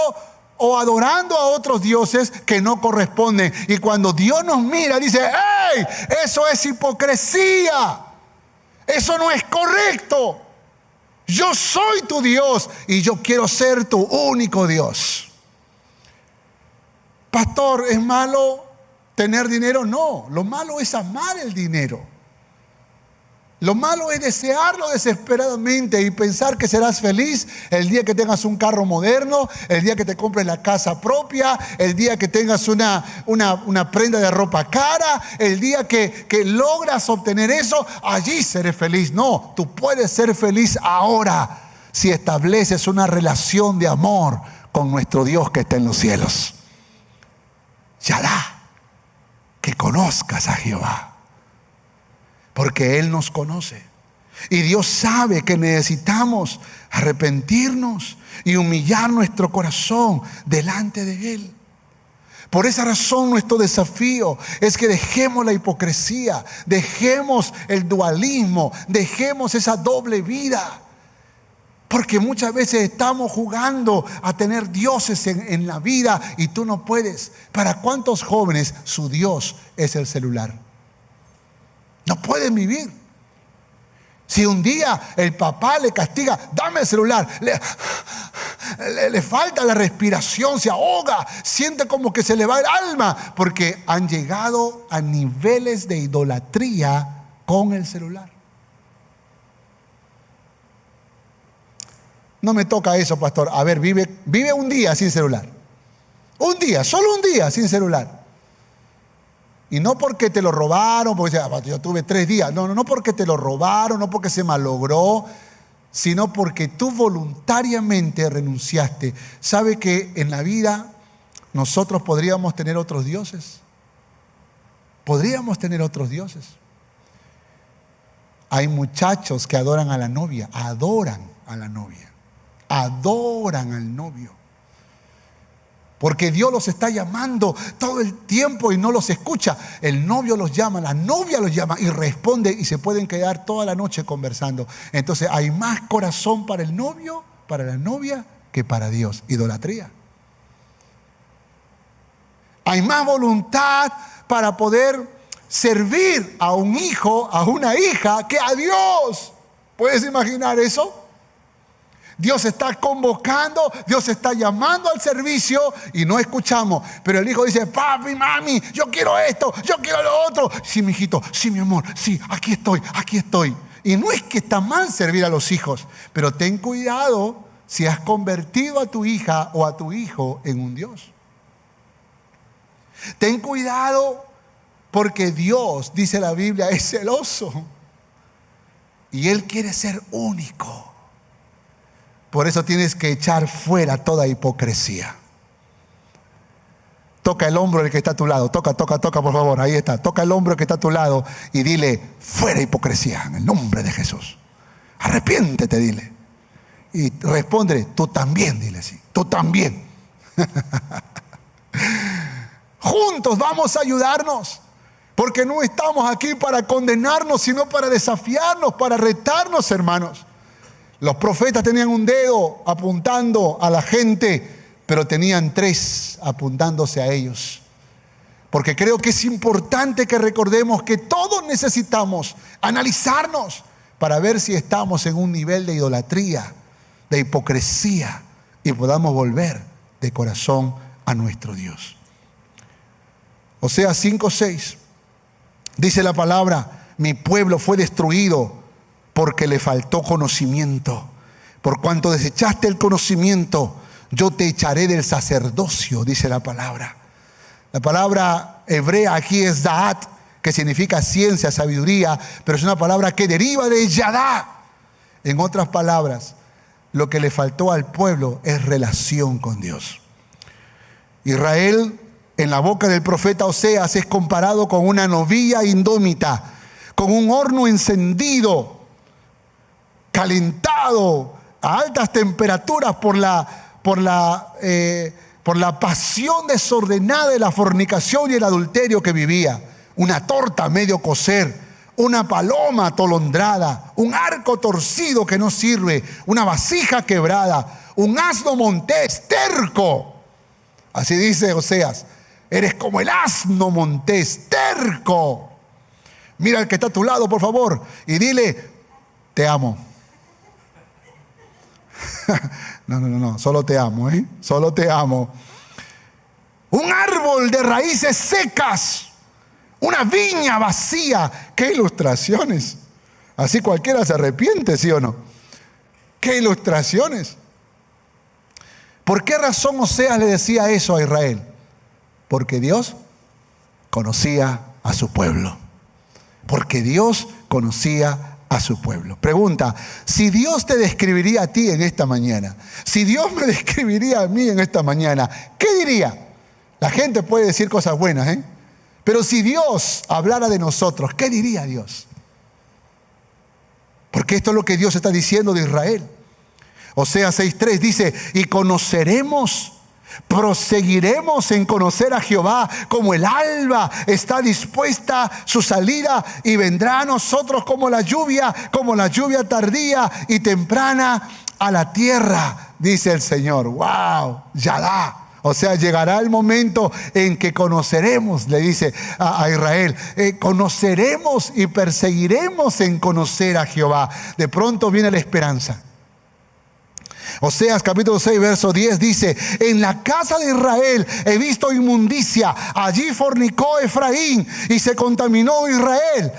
o adorando a otros dioses que no corresponden. Y cuando Dios nos mira, dice: ¡hey! Eso es hipocresía. Eso no es correcto. Yo soy tu Dios y yo quiero ser tu único Dios. Pastor, ¿es malo tener dinero? No, lo malo es amar el dinero. Lo malo es desearlo desesperadamente y pensar que serás feliz el día que tengas un carro moderno, el día que te compres la casa propia, el día que tengas una prenda de ropa cara, el día que logras obtener eso, allí seré feliz. No, tú puedes ser feliz ahora si estableces una relación de amor con nuestro Dios que está en los cielos. Yadá, que conozcas a Jehová. Porque Él nos conoce. Y Dios sabe que necesitamos arrepentirnos y humillar nuestro corazón delante de Él. Por esa razón nuestro desafío es que dejemos la hipocresía, dejemos el dualismo, dejemos esa doble vida. Porque muchas veces estamos jugando a tener dioses en la vida y tú no puedes. ¿Para cuántos jóvenes su Dios es el celular? No pueden vivir. Si un día el papá le castiga, dame el celular, le falta la respiración, se ahoga, siente como que se le va el alma, porque han llegado a niveles de idolatría con el celular. No me toca eso, pastor. A ver, vive un día sin celular. Un día, solo un día sin celular. Y no porque te lo robaron, porque yo tuve 3 días. No porque te lo robaron, no porque se malogró, sino porque tú voluntariamente renunciaste. ¿Sabe que en la vida nosotros podríamos tener otros dioses? Podríamos tener otros dioses. Hay muchachos que adoran a la novia, adoran a la novia, adoran al novio. Porque Dios los está llamando todo el tiempo y no los escucha. El novio los llama, la novia los llama y responde, y se pueden quedar toda la noche conversando. Entonces hay más corazón para el novio, para la novia, que para Dios. Idolatría. Hay más voluntad para poder servir a un hijo, a una hija, que a Dios. ¿Puedes imaginar eso? Dios está convocando, Dios está llamando al servicio y no escuchamos. Pero el hijo dice: papi, mami, yo quiero esto, yo quiero lo otro. Sí, mi hijito, sí, mi amor, sí, aquí estoy, aquí estoy. Y no es que está mal servir a los hijos, pero ten cuidado si has convertido a tu hija o a tu hijo en un Dios. Ten cuidado porque Dios, dice la Biblia, es celoso. Y Él quiere ser único. Por eso tienes que echar fuera toda hipocresía. Toca el hombro del que está a tu lado. Toca, por favor. Ahí está. Toca el hombro del que está a tu lado y dile: fuera hipocresía, en el nombre de Jesús. Arrepiéntete, dile. Y respóndele: tú también, dile así. Tú también. Juntos vamos a ayudarnos. Porque no estamos aquí para condenarnos, sino para desafiarnos, para retarnos, hermanos. Los profetas tenían un dedo apuntando a la gente, pero tenían 3 apuntándose a ellos. Porque creo que es importante que recordemos que todos necesitamos analizarnos para ver si estamos en un nivel de idolatría, de hipocresía, y podamos volver de corazón a nuestro Dios. Oseas 5:6 dice la palabra: mi pueblo fue destruido porque le faltó conocimiento. Por cuanto desechaste el conocimiento, yo te echaré del sacerdocio, dice la palabra. La palabra hebrea aquí es da'at, que significa ciencia, sabiduría, pero es una palabra que deriva de yadá. En otras palabras, lo que le faltó al pueblo es relación con Dios. Israel, en la boca del profeta Oseas, es comparado con una novilla indómita, con un horno encendido, calentado a altas temperaturas por la pasión desordenada de la fornicación y el adulterio que vivía. Una torta a medio cocer, una paloma atolondrada, un arco torcido que no sirve, una vasija quebrada, un asno montés terco. Así dice Oseas, eres como el asno montés terco. Mira al que está a tu lado, por favor, y dile, te amo. No, solo te amo, solo te amo. Un árbol de raíces secas, una viña vacía. ¡Qué ilustraciones! Así cualquiera se arrepiente, ¿sí o no? ¡Qué ilustraciones! ¿Por qué razón Oseas le decía eso a Israel? Porque Dios conocía a su pueblo. Porque Dios conocía a su pueblo. Pregunta, si Dios te describiría a ti en esta mañana, si Dios me describiría a mí en esta mañana, ¿qué diría? La gente puede decir cosas buenas, pero si Dios hablara de nosotros, ¿qué diría Dios? Porque esto es lo que Dios está diciendo de Israel. Oseas 6:3 dice, y conoceremos, proseguiremos en conocer a Jehová como el alba está dispuesta su salida, y vendrá a nosotros como la lluvia tardía y temprana a la tierra, dice el Señor. ¡Wow! Yadá. O sea, llegará el momento en que conoceremos, le dice a Israel, conoceremos y perseguiremos en conocer a Jehová. De pronto viene la esperanza. Oseas capítulo 6 verso 10 dice, en la casa de Israel he visto inmundicia, allí fornicó Efraín y se contaminó Israel.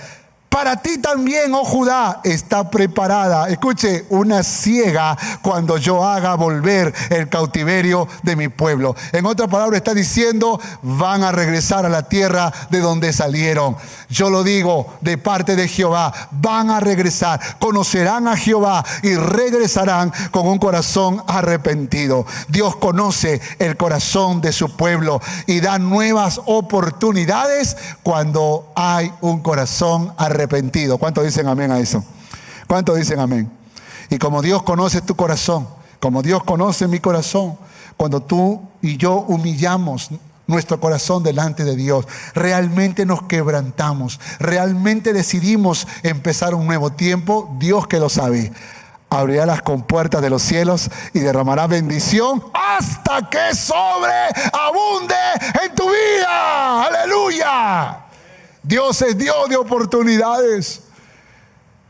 Para ti también, oh Judá, está preparada, escuche, una siega cuando yo haga volver el cautiverio de mi pueblo. En otra palabra está diciendo, van a regresar a la tierra de donde salieron. Yo lo digo de parte de Jehová, van a regresar, conocerán a Jehová y regresarán con un corazón arrepentido. Dios conoce el corazón de su pueblo y da nuevas oportunidades cuando hay un corazón arrepentido. ¿Cuántos dicen amén a eso? ¿Cuántos dicen amén? Y como Dios conoce tu corazón, como Dios conoce mi corazón, cuando tú y yo humillamos nuestro corazón delante de Dios, realmente nos quebrantamos, realmente decidimos empezar un nuevo tiempo, Dios que lo sabe, abrirá las compuertas de los cielos y derramará bendición hasta que sobreabunde en tu vida. ¡Aleluya! Dios es Dios de oportunidades.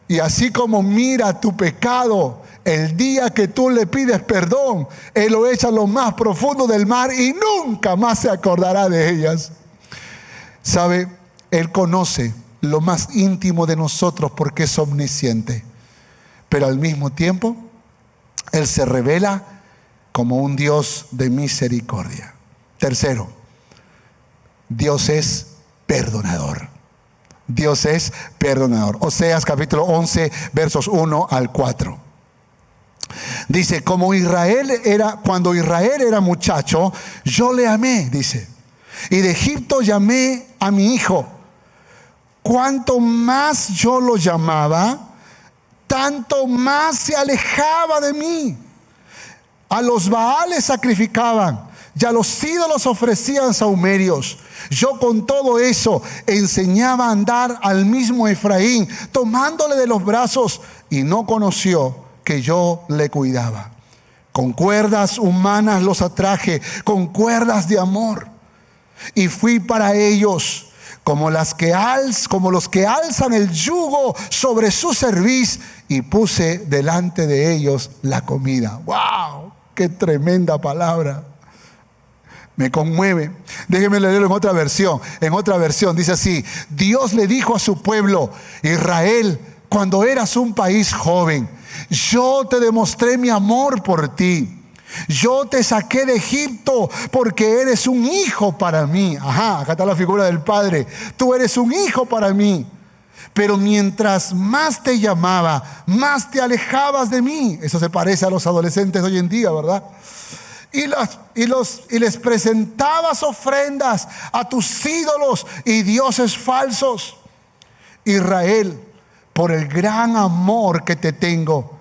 Y así como mira tu pecado, el día que tú le pides perdón, Él lo echa a lo más profundo del mar y nunca más se acordará de ellas. ¿Sabe? Él conoce lo más íntimo de nosotros porque es omnisciente. Pero al mismo tiempo, Él se revela como un Dios de misericordia. Tercero, Dios es perdonador. Dios es perdonador. Oseas capítulo 11 versos 1 al 4. Dice, cuando Israel era muchacho, yo le amé, dice. Y de Egipto llamé a mi hijo. Cuanto más yo lo llamaba, tanto más se alejaba de mí. A los Baales sacrificaban y a los ídolos ofrecían sahumerios. Yo con todo eso enseñaba a andar al mismo Efraín, tomándole de los brazos, y no conoció que yo le cuidaba. Con cuerdas humanas los atraje, con cuerdas de amor, y fui para ellos como los que alzan el yugo sobre su cerviz, y puse delante de ellos la comida. ¡Wow! ¡Qué tremenda palabra! Me conmueve. Déjenme leerlo en otra versión. En otra versión dice así: Dios le dijo a su pueblo, Israel, cuando eras un país joven, yo te demostré mi amor por ti. Yo te saqué de Egipto porque eres un hijo para mí. Ajá, acá está la figura del Padre. Tú eres un hijo para mí. Pero mientras más te llamaba, más te alejabas de mí. Eso se parece a los adolescentes de hoy en día, ¿verdad? Y les presentabas ofrendas a tus ídolos y dioses falsos. Israel, por el gran amor que te tengo,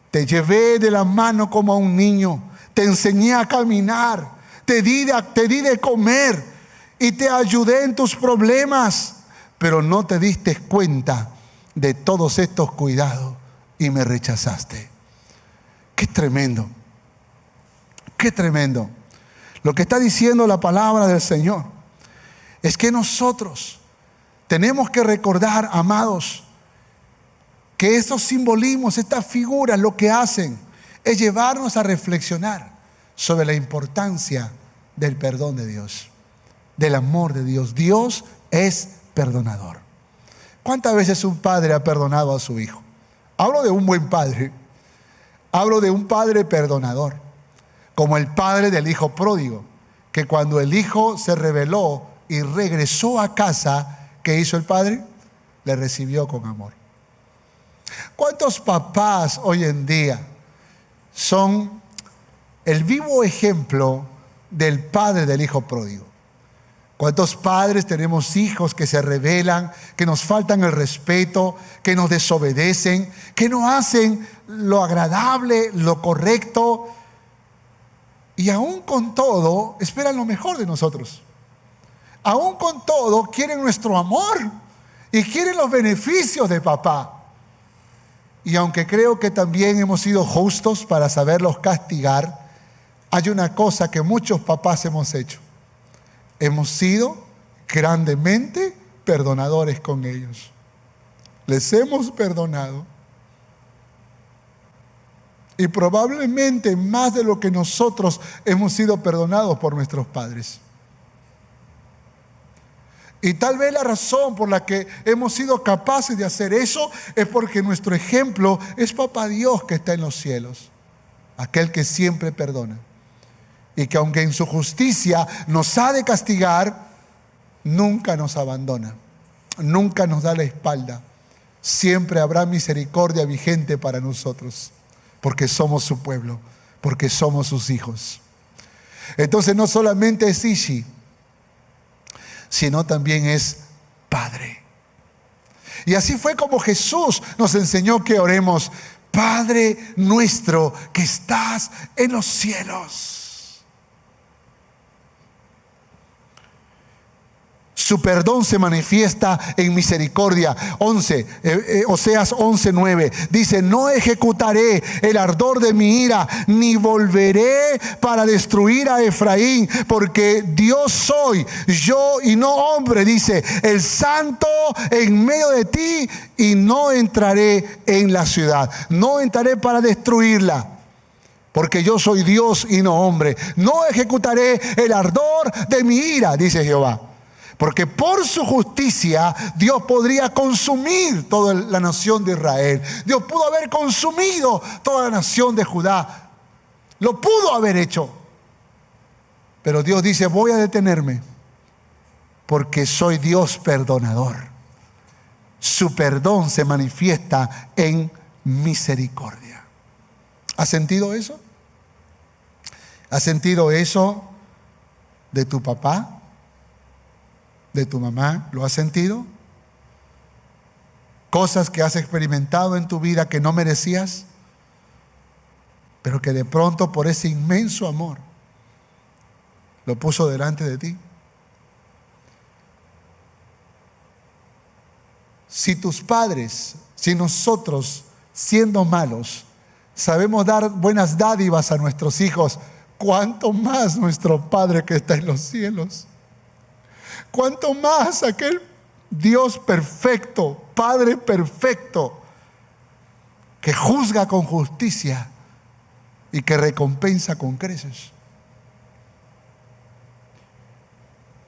te llevé de la mano como a un niño, te enseñé a caminar, te di de comer y te ayudé en tus problemas. pero no te diste cuenta de todos estos cuidados y me rechazaste. Qué tremendo, qué tremendo. Lo que está diciendo la palabra del Señor es que nosotros tenemos que recordar, amados, que esos simbolismos, estas figuras, lo que hacen es llevarnos a reflexionar sobre la importancia del perdón de Dios, del amor de Dios. Dios es perdonador. ¿Cuántas veces un padre ha perdonado a su hijo? Hablo de un buen padre. Hablo de un padre perdonador, como el padre del hijo pródigo, que cuando el hijo se rebeló y regresó a casa, ¿qué hizo el padre? Le recibió con amor. ¿Cuántos papás hoy en día son el vivo ejemplo del padre del hijo pródigo? ¿Cuántos padres tenemos hijos que se rebelan, que nos faltan el respeto, que nos desobedecen, que no hacen lo agradable, lo correcto, y aún con todo esperan lo mejor de nosotros? Aún con todo quieren nuestro amor y quieren los beneficios de papá. Y aunque creo que también hemos sido justos para saberlos castigar, hay una cosa que muchos papás hemos hecho. Hemos sido grandemente perdonadores con ellos. Les hemos perdonado. Y probablemente más de lo que nosotros hemos sido perdonados por nuestros padres. Y tal vez la razón por la que hemos sido capaces de hacer eso es porque nuestro ejemplo es Papá Dios que está en los cielos, aquel que siempre perdona. Y que aunque en su justicia nos ha de castigar, nunca nos abandona, nunca nos da la espalda. Siempre habrá misericordia vigente para nosotros, porque somos su pueblo, porque somos sus hijos. Entonces no solamente es Ishi, sino también es Padre. Y así fue como Jesús nos enseñó que oremos: Padre nuestro que estás en los cielos. Su perdón se manifiesta en misericordia. Oseas 11:9 dice: no ejecutaré el ardor de mi ira, ni volveré para destruir a Efraín, porque Dios soy, yo y no hombre, dice el Santo en medio de ti, y no entraré en la ciudad, no entraré para destruirla, porque yo soy Dios y no hombre. No ejecutaré el ardor de mi ira, dice Jehová. Porque por su justicia Dios podría consumir toda la nación de Israel. Dios pudo haber consumido toda la nación de Judá. Lo pudo haber hecho. Pero Dios dice: voy a detenerme, porque soy Dios perdonador. Su perdón se manifiesta en misericordia. ¿Has sentido eso? ¿Has sentido eso de tu papá? ¿De tu mamá? ¿Lo has sentido? Cosas que has experimentado en tu vida que no merecías, pero que de pronto por ese inmenso amor lo puso delante de ti. Si tus padres, si nosotros, siendo malos, sabemos dar buenas dádivas a nuestros hijos, ¿cuánto más nuestro Padre que está en los cielos? ¿Cuánto más aquel Dios perfecto, Padre perfecto, que juzga con justicia y que recompensa con creces?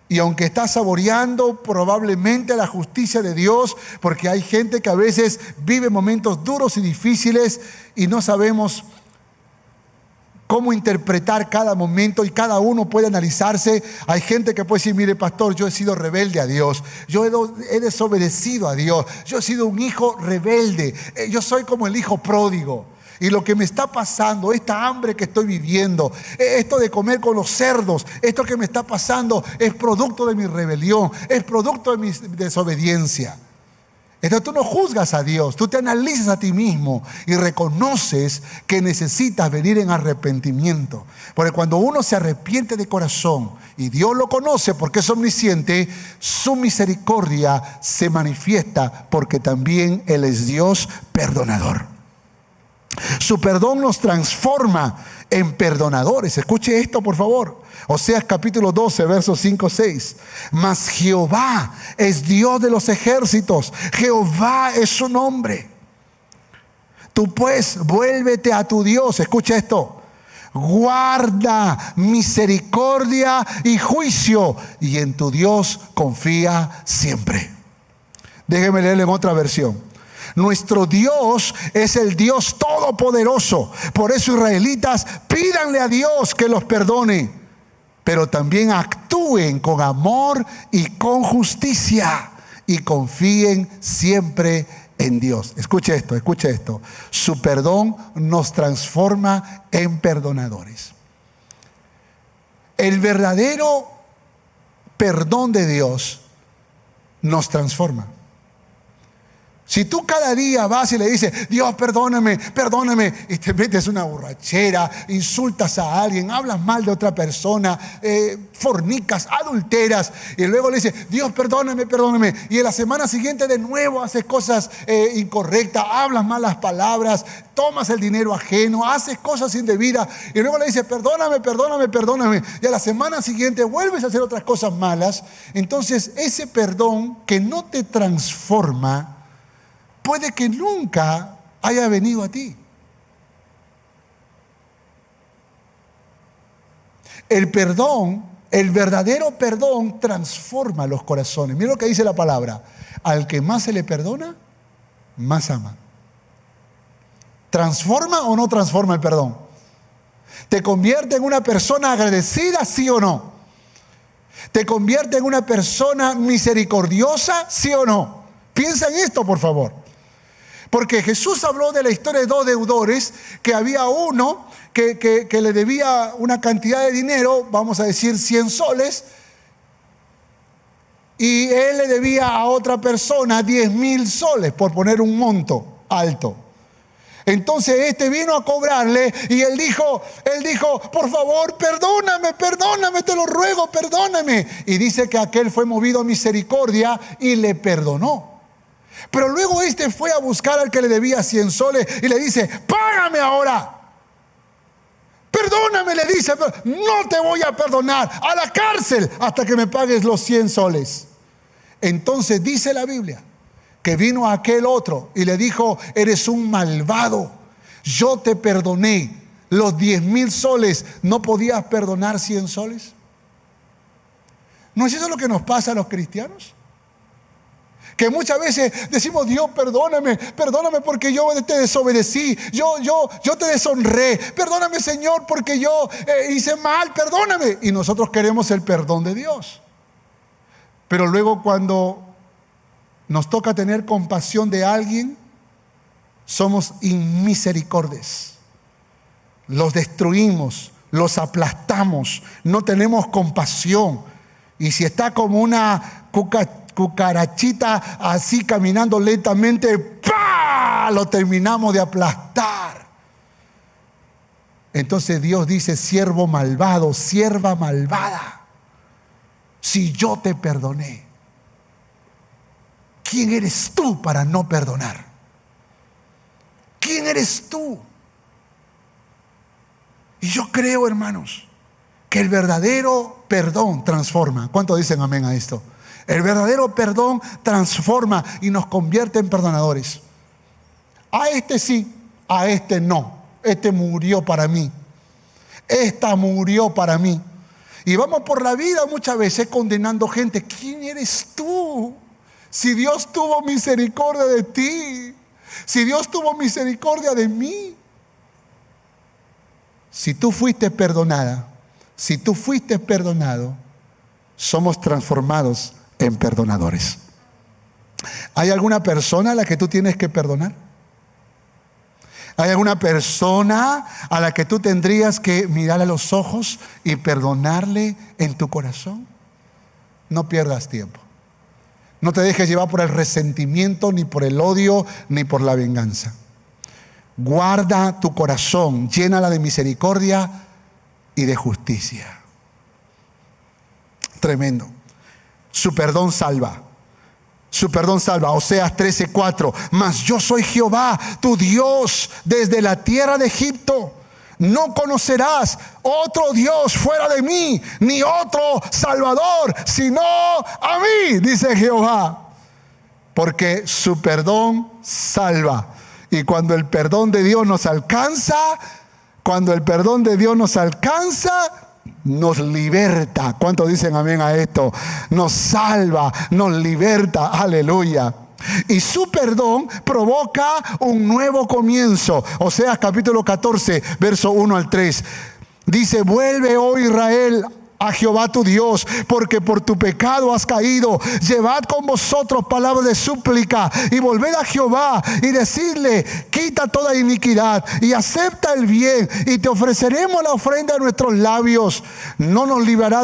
Y aunque estás saboreando probablemente la justicia de Dios, porque hay gente que a veces vive momentos duros y difíciles y no sabemos cómo interpretar cada momento, y cada uno puede analizarse. Hay gente que puede decir: mire, pastor, yo he sido rebelde a Dios, yo he desobedecido a Dios, yo he sido un hijo rebelde, yo soy como el hijo pródigo. Y lo que me está pasando, esta hambre que estoy viviendo, esto de comer con los cerdos, esto que me está pasando es producto de mi rebelión, es producto de mi desobediencia. Entonces tú no juzgas a Dios, tú te analizas a ti mismo y reconoces que necesitas venir en arrepentimiento. Porque cuando uno se arrepiente de corazón y Dios lo conoce porque es omnisciente, su misericordia se manifiesta porque también Él es Dios perdonador. Su perdón nos transforma en perdonadores. Escuche esto, por favor. Oseas capítulo 12, versos 5, 6. Mas Jehová es Dios de los ejércitos. Jehová es su nombre. Tú pues vuélvete a tu Dios. Escucha esto. Guarda misericordia y juicio, y en tu Dios confía siempre. Déjeme leerle en otra versión. Nuestro Dios es el Dios todopoderoso. Por eso, israelitas, pídanle a Dios que los perdone, pero también actúen con amor y con justicia y confíen siempre en Dios. Escuche esto, escuche esto. Su perdón nos transforma en perdonadores. El verdadero perdón de Dios nos transforma. Si tú cada día vas y le dices, Dios, perdóname, perdóname, y te metes una borrachera, insultas a alguien, hablas mal de otra persona, fornicas, adulteras, y luego le dices, Dios, perdóname, perdóname, y en la semana siguiente de nuevo haces cosas incorrectas, hablas malas palabras, tomas el dinero ajeno, haces cosas indebidas, y luego le dices, perdóname, perdóname, perdóname, y a la semana siguiente vuelves a hacer otras cosas malas. Entonces ese perdón que no te transforma puede que nunca haya venido a ti. El perdón, el verdadero perdón transforma los corazones. Mira lo que dice la palabra. Al que más se le perdona, más ama. ¿Transforma o no transforma el perdón? ¿Te convierte en una persona agradecida, sí o no? ¿Te convierte en una persona misericordiosa, sí o no? Piensa en esto, por favor. Porque Jesús habló de la historia de dos deudores, que había uno que le debía una cantidad de dinero, vamos a decir 100 soles, y él le debía a otra persona 10,000 soles, por poner un monto alto. Entonces este vino a cobrarle y él dijo, por favor, perdóname, perdóname, te lo ruego, perdóname. Y dice que aquel fue movido a misericordia y le perdonó. Pero luego este fue a buscar al que le debía 100 soles y le dice, págame ahora. Perdóname, le dice, no te voy a perdonar, a la cárcel hasta que me pagues los 100 soles. Entonces dice la Biblia que vino aquel otro y le dijo, eres un malvado, yo te perdoné los 10,000 soles, ¿no podías perdonar 100 soles? ¿No es eso lo que nos pasa a los cristianos? Que muchas veces decimos, Dios, perdóname, perdóname porque yo te desobedecí, yo te deshonré, perdóname, Señor, porque yo hice mal, perdóname. Y nosotros queremos el perdón de Dios. Pero luego cuando nos toca tener compasión de alguien, somos inmisericordes. Los destruimos, los aplastamos, no tenemos compasión. Y si está como una cucarachita así caminando lentamente, ¡pah!, lo terminamos de aplastar. Entonces Dios dice, siervo malvado, sierva malvada, si yo te perdoné, ¿quién eres tú para no perdonar? ¿Quién eres tú? Y yo creo, hermanos, que el verdadero perdón transforma. ¿Cuántos dicen amén a esto? El verdadero perdón transforma y nos convierte en perdonadores. A este sí, a este no. Este murió para mí. Esta murió para mí. Y vamos por la vida muchas veces condenando gente. ¿Quién eres tú? Si Dios tuvo misericordia de ti, si Dios tuvo misericordia de mí. Si tú fuiste perdonada, si tú fuiste perdonado, somos transformados en perdonadores. ¿Hay alguna persona a la que tú tienes que perdonar? ¿Hay alguna persona a la que tú tendrías que mirar a los ojos y perdonarle en tu corazón? No pierdas tiempo. No te dejes llevar por el resentimiento, ni por el odio, ni por la venganza. Guarda tu corazón, llénala de misericordia y de justicia. Tremendo. Su perdón salva. Su perdón salva. Oseas 13:4. Mas yo soy Jehová, tu Dios, desde la tierra de Egipto. No conocerás otro Dios fuera de mí, ni otro Salvador, sino a mí, dice Jehová. Porque su perdón salva. Y cuando el perdón de Dios nos alcanza, nos liberta. ¿Cuántos dicen amén a esto? Nos salva, nos liberta. Aleluya. Y su perdón provoca un nuevo comienzo. Oseas capítulo 14, verso 1 al 3. Dice: vuelve, oh Israel, a Jehová tu Dios, porque por tu pecado has caído. Llevad con vosotros palabras de súplica y volved a Jehová y decidle: quita toda iniquidad y acepta el bien, y te ofreceremos la ofrenda de nuestros labios. No nos librará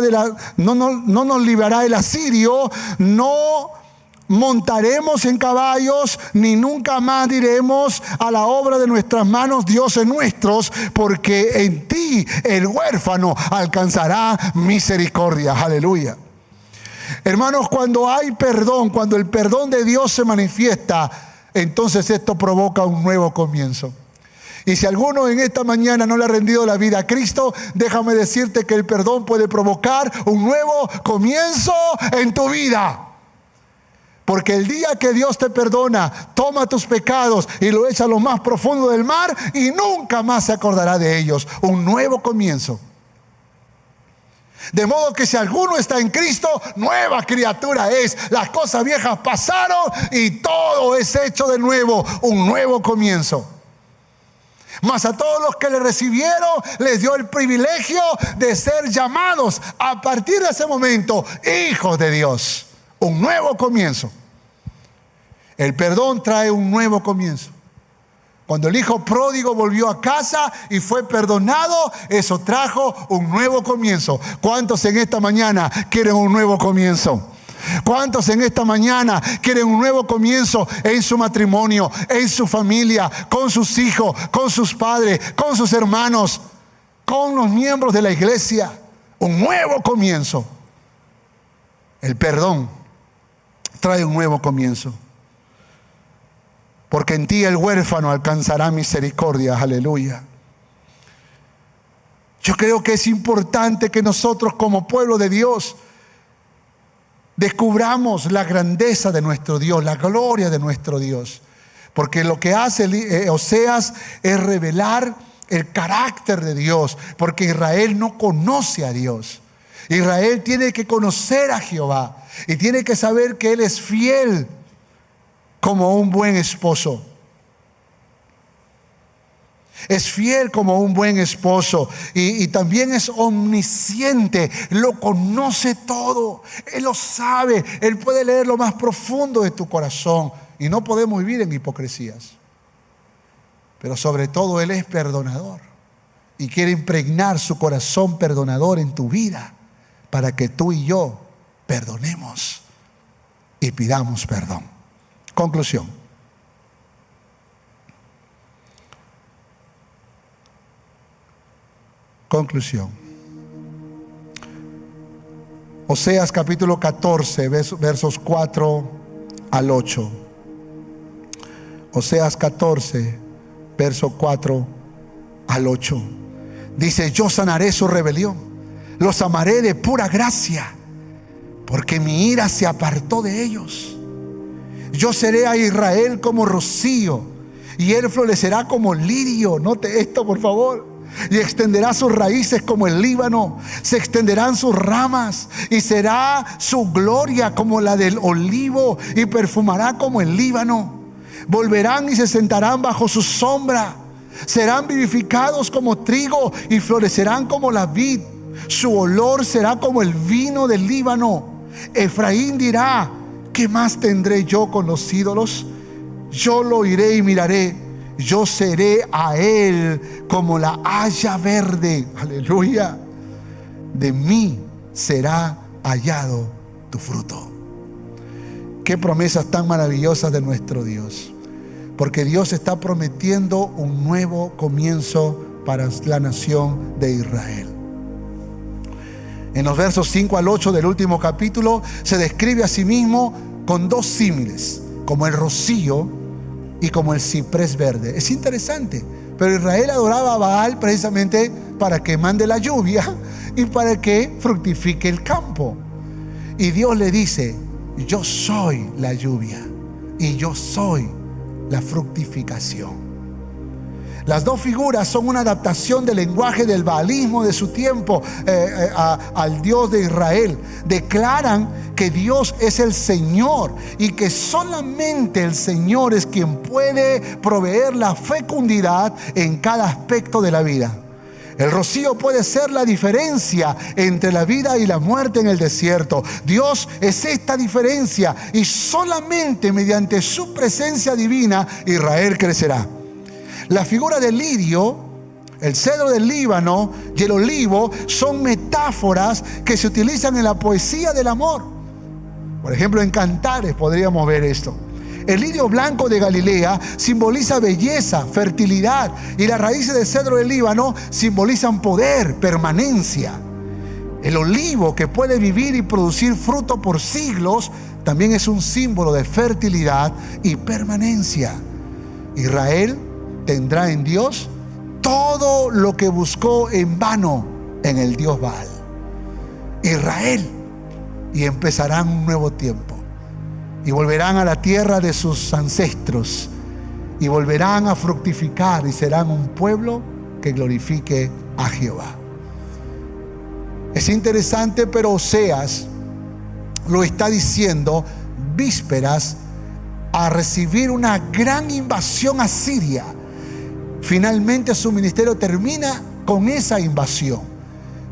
el asirio, no montaremos en caballos, ni nunca más diremos a la obra de nuestras manos: dioses nuestros, porque en ti el huérfano alcanzará misericordia. Aleluya. Hermanos, cuando hay perdón, cuando el perdón de Dios se manifiesta, entonces esto provoca un nuevo comienzo. Y si alguno en esta mañana no le ha rendido la vida a Cristo, déjame decirte que el perdón puede provocar un nuevo comienzo en tu vida. Porque el día que Dios te perdona, toma tus pecados y lo echa a lo más profundo del mar y nunca más se acordará de ellos. Un nuevo comienzo. De modo que si alguno está en Cristo, nueva criatura es. Las cosas viejas pasaron y todo es hecho de nuevo. Un nuevo comienzo. Mas a todos los que le recibieron, les dio el privilegio de ser llamados a partir de ese momento hijos de Dios. Un nuevo comienzo. El perdón trae un nuevo comienzo. Cuando el hijo pródigo volvió a casa y fue perdonado, eso trajo un nuevo comienzo. ¿Cuántos en esta mañana quieren un nuevo comienzo? ¿Cuántos en esta mañana quieren un nuevo comienzo en su matrimonio, en su familia, con sus hijos, con sus padres, con sus hermanos, con los miembros de la iglesia? Un nuevo comienzo. El perdón trae un nuevo comienzo. Porque en ti el huérfano alcanzará misericordia. Aleluya. Yo creo que es importante que nosotros como pueblo de Dios descubramos la grandeza de nuestro Dios, la gloria de nuestro Dios. Porque lo que hace Oseas es revelar el carácter de Dios. Porque Israel no conoce a Dios. Israel tiene que conocer a Jehová. Y tiene que saber que Él es fiel como un buen esposo. Es fiel como un buen esposo. Y también es omnisciente. Lo conoce todo. Él lo sabe. Él puede leer lo más profundo de tu corazón. Y no podemos vivir en hipocresías. Pero sobre todo Él es perdonador. Y quiere impregnar su corazón perdonador en tu vida, para que tú y yo perdonemos y pidamos perdón. Conclusión. Oseas capítulo 14, versos 4 al 8. Oseas 14, verso 4 al 8. Dice: yo sanaré su rebelión, los amaré de pura gracia, porque mi ira se apartó de ellos. Yo seré a Israel como rocío, y él florecerá como lirio. Note esto, por favor. Y extenderá sus raíces como el Líbano, se extenderán sus ramas, y será su gloria como la del olivo, y perfumará como el Líbano. Volverán y se sentarán bajo su sombra, serán vivificados como trigo y florecerán como la vid. Su olor será como el vino del Líbano. Efraín dirá: ¿qué más tendré yo con los ídolos? Yo lo iré y miraré. Yo seré a él como la haya verde. Aleluya. De mí será hallado tu fruto. Qué promesas tan maravillosas de nuestro Dios. Porque Dios está prometiendo un nuevo comienzo para la nación de Israel. En los versos 5 al 8 del último capítulo se describe a sí mismo con dos símiles, como el rocío y como el ciprés verde. Es interesante, pero Israel adoraba a Baal precisamente para que mande la lluvia y para que fructifique el campo. Y Dios le dice: yo soy la lluvia y yo soy la fructificación. Las dos figuras son una adaptación del lenguaje del baalismo de su tiempo al Dios de Israel. Declaran que Dios es el Señor y que solamente el Señor es quien puede proveer la fecundidad en cada aspecto de la vida. El rocío puede ser la diferencia entre la vida y la muerte en el desierto. Dios es esta diferencia y solamente mediante su presencia divina Israel crecerá. La figura del lirio, el cedro del Líbano y el olivo son metáforas que se utilizan en la poesía del amor. Por ejemplo, en Cantares podríamos ver esto. El lirio blanco de Galilea simboliza belleza, fertilidad, y las raíces del cedro del Líbano simbolizan poder, permanencia. El olivo, que puede vivir y producir fruto por siglos, también es un símbolo de fertilidad y permanencia. Israel tendrá en Dios todo lo que buscó en vano en el Dios Baal. Israel, y empezarán un nuevo tiempo. Y volverán a la tierra de sus ancestros. Y volverán a fructificar y serán un pueblo que glorifique a Jehová. Es interesante, pero Oseas lo está diciendo vísperas a recibir una gran invasión asiria. Finalmente su ministerio termina con esa invasión,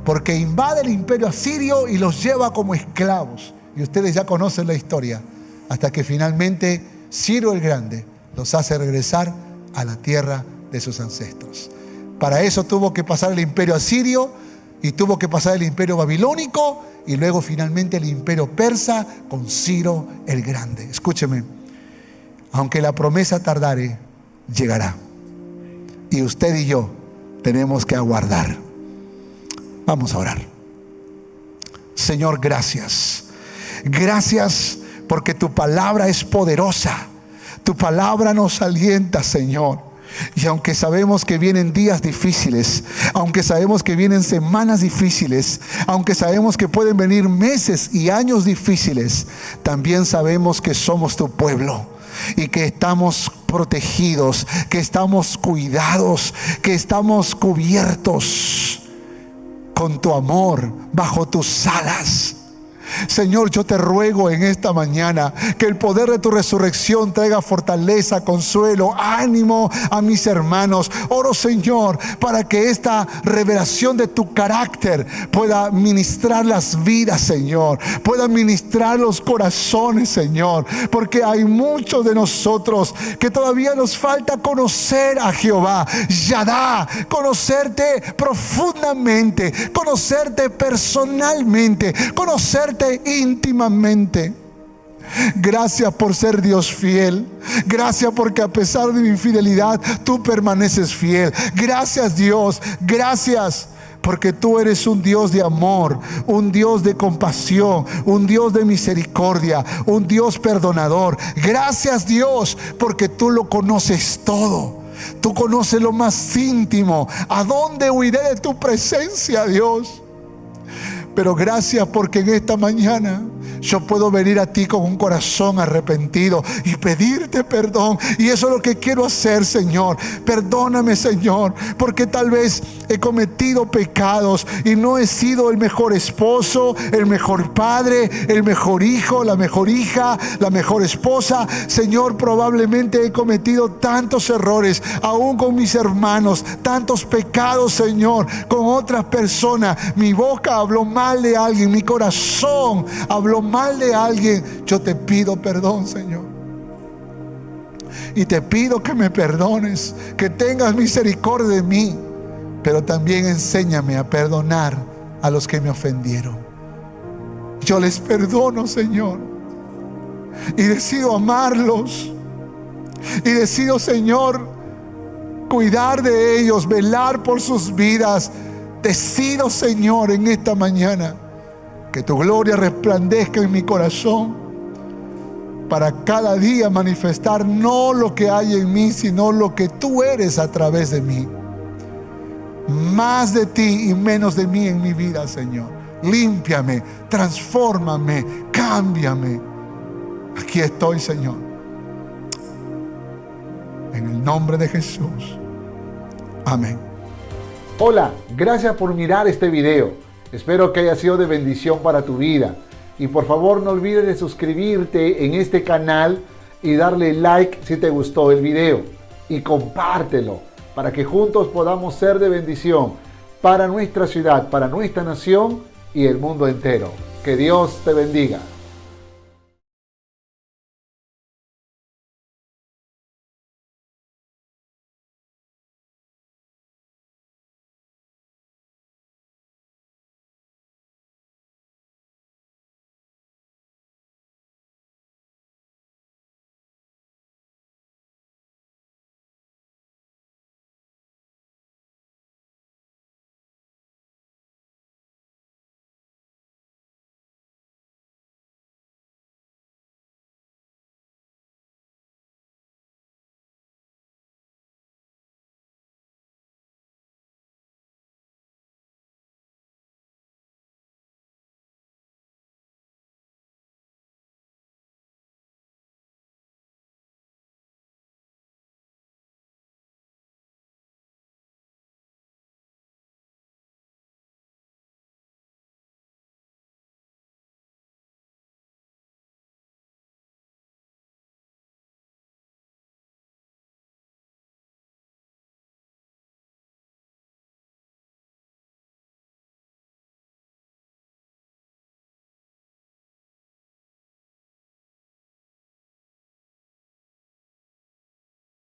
porque invade el imperio asirio y los lleva como esclavos. Y ustedes ya conocen la historia, hasta que finalmente Ciro el Grande los hace regresar a la tierra de sus ancestros. Para eso tuvo que pasar el imperio asirio y tuvo que pasar el imperio babilónico y luego finalmente el imperio persa con Ciro el Grande. Escúcheme, aunque la promesa tardare, llegará. Y usted y yo tenemos que aguardar. Vamos a orar. Señor, gracias. Gracias porque tu palabra es poderosa. Tu palabra nos alienta, Señor. Y aunque sabemos que vienen días difíciles, aunque sabemos que vienen semanas difíciles, aunque sabemos que pueden venir meses y años difíciles, también sabemos que somos tu pueblo y que estamos protegidos, que estamos cuidados, que estamos cubiertos con tu amor bajo tus alas. Señor, yo te ruego en esta mañana que el poder de tu resurrección traiga fortaleza, consuelo, ánimo a mis hermanos. Oro, Señor, para que esta revelación de tu carácter pueda ministrar las vidas, Señor, pueda ministrar los corazones, Señor, porque hay muchos de nosotros que todavía nos falta conocer a Jehová, Yadá, conocerte profundamente, conocerte personalmente, conocerte íntimamente. Gracias por ser Dios fiel. Gracias porque a pesar de mi infidelidad tú permaneces fiel. Gracias, Dios. Gracias porque tú eres un Dios de amor, un Dios de compasión, un Dios de misericordia, un Dios perdonador. Gracias, Dios, porque tú lo conoces todo. Tú conoces lo más íntimo. ¿A dónde huiré de tu presencia, Dios? Pero gracias porque en esta mañana yo puedo venir a ti con un corazón arrepentido y pedirte perdón. Y eso es lo que quiero hacer, Señor. Perdóname, Señor, porque tal vez he cometido pecados y no he sido el mejor esposo, el mejor padre, el mejor hijo, la mejor hija, la mejor esposa. Señor, probablemente he cometido tantos errores, aún con mis hermanos, tantos pecados, Señor, con otras personas. Mi boca habló mal de alguien, mi corazón habló mal de alguien. Yo te pido perdón, Señor, y te pido que me perdones, que tengas misericordia de mí, pero también enséñame a perdonar a los que me ofendieron. Yo les perdono, Señor, Y decido amarlos. Y decido, Señor, cuidar de ellos, velar por sus vidas. Decido, Señor, en esta mañana que tu gloria resplandezca en mi corazón para cada día manifestar no lo que hay en mí, sino lo que tú eres a través de mí. Más de ti y menos de mí en mi vida, Señor. Límpiame, transfórmame, cámbiame. Aquí estoy, Señor. En el nombre de Jesús. Amén. Hola, gracias por mirar este video. Espero que haya sido de bendición para tu vida. Y por favor no olvides de suscribirte en este canal y darle like si te gustó el video. Y compártelo para que juntos podamos ser de bendición para nuestra ciudad, para nuestra nación y el mundo entero. Que Dios te bendiga.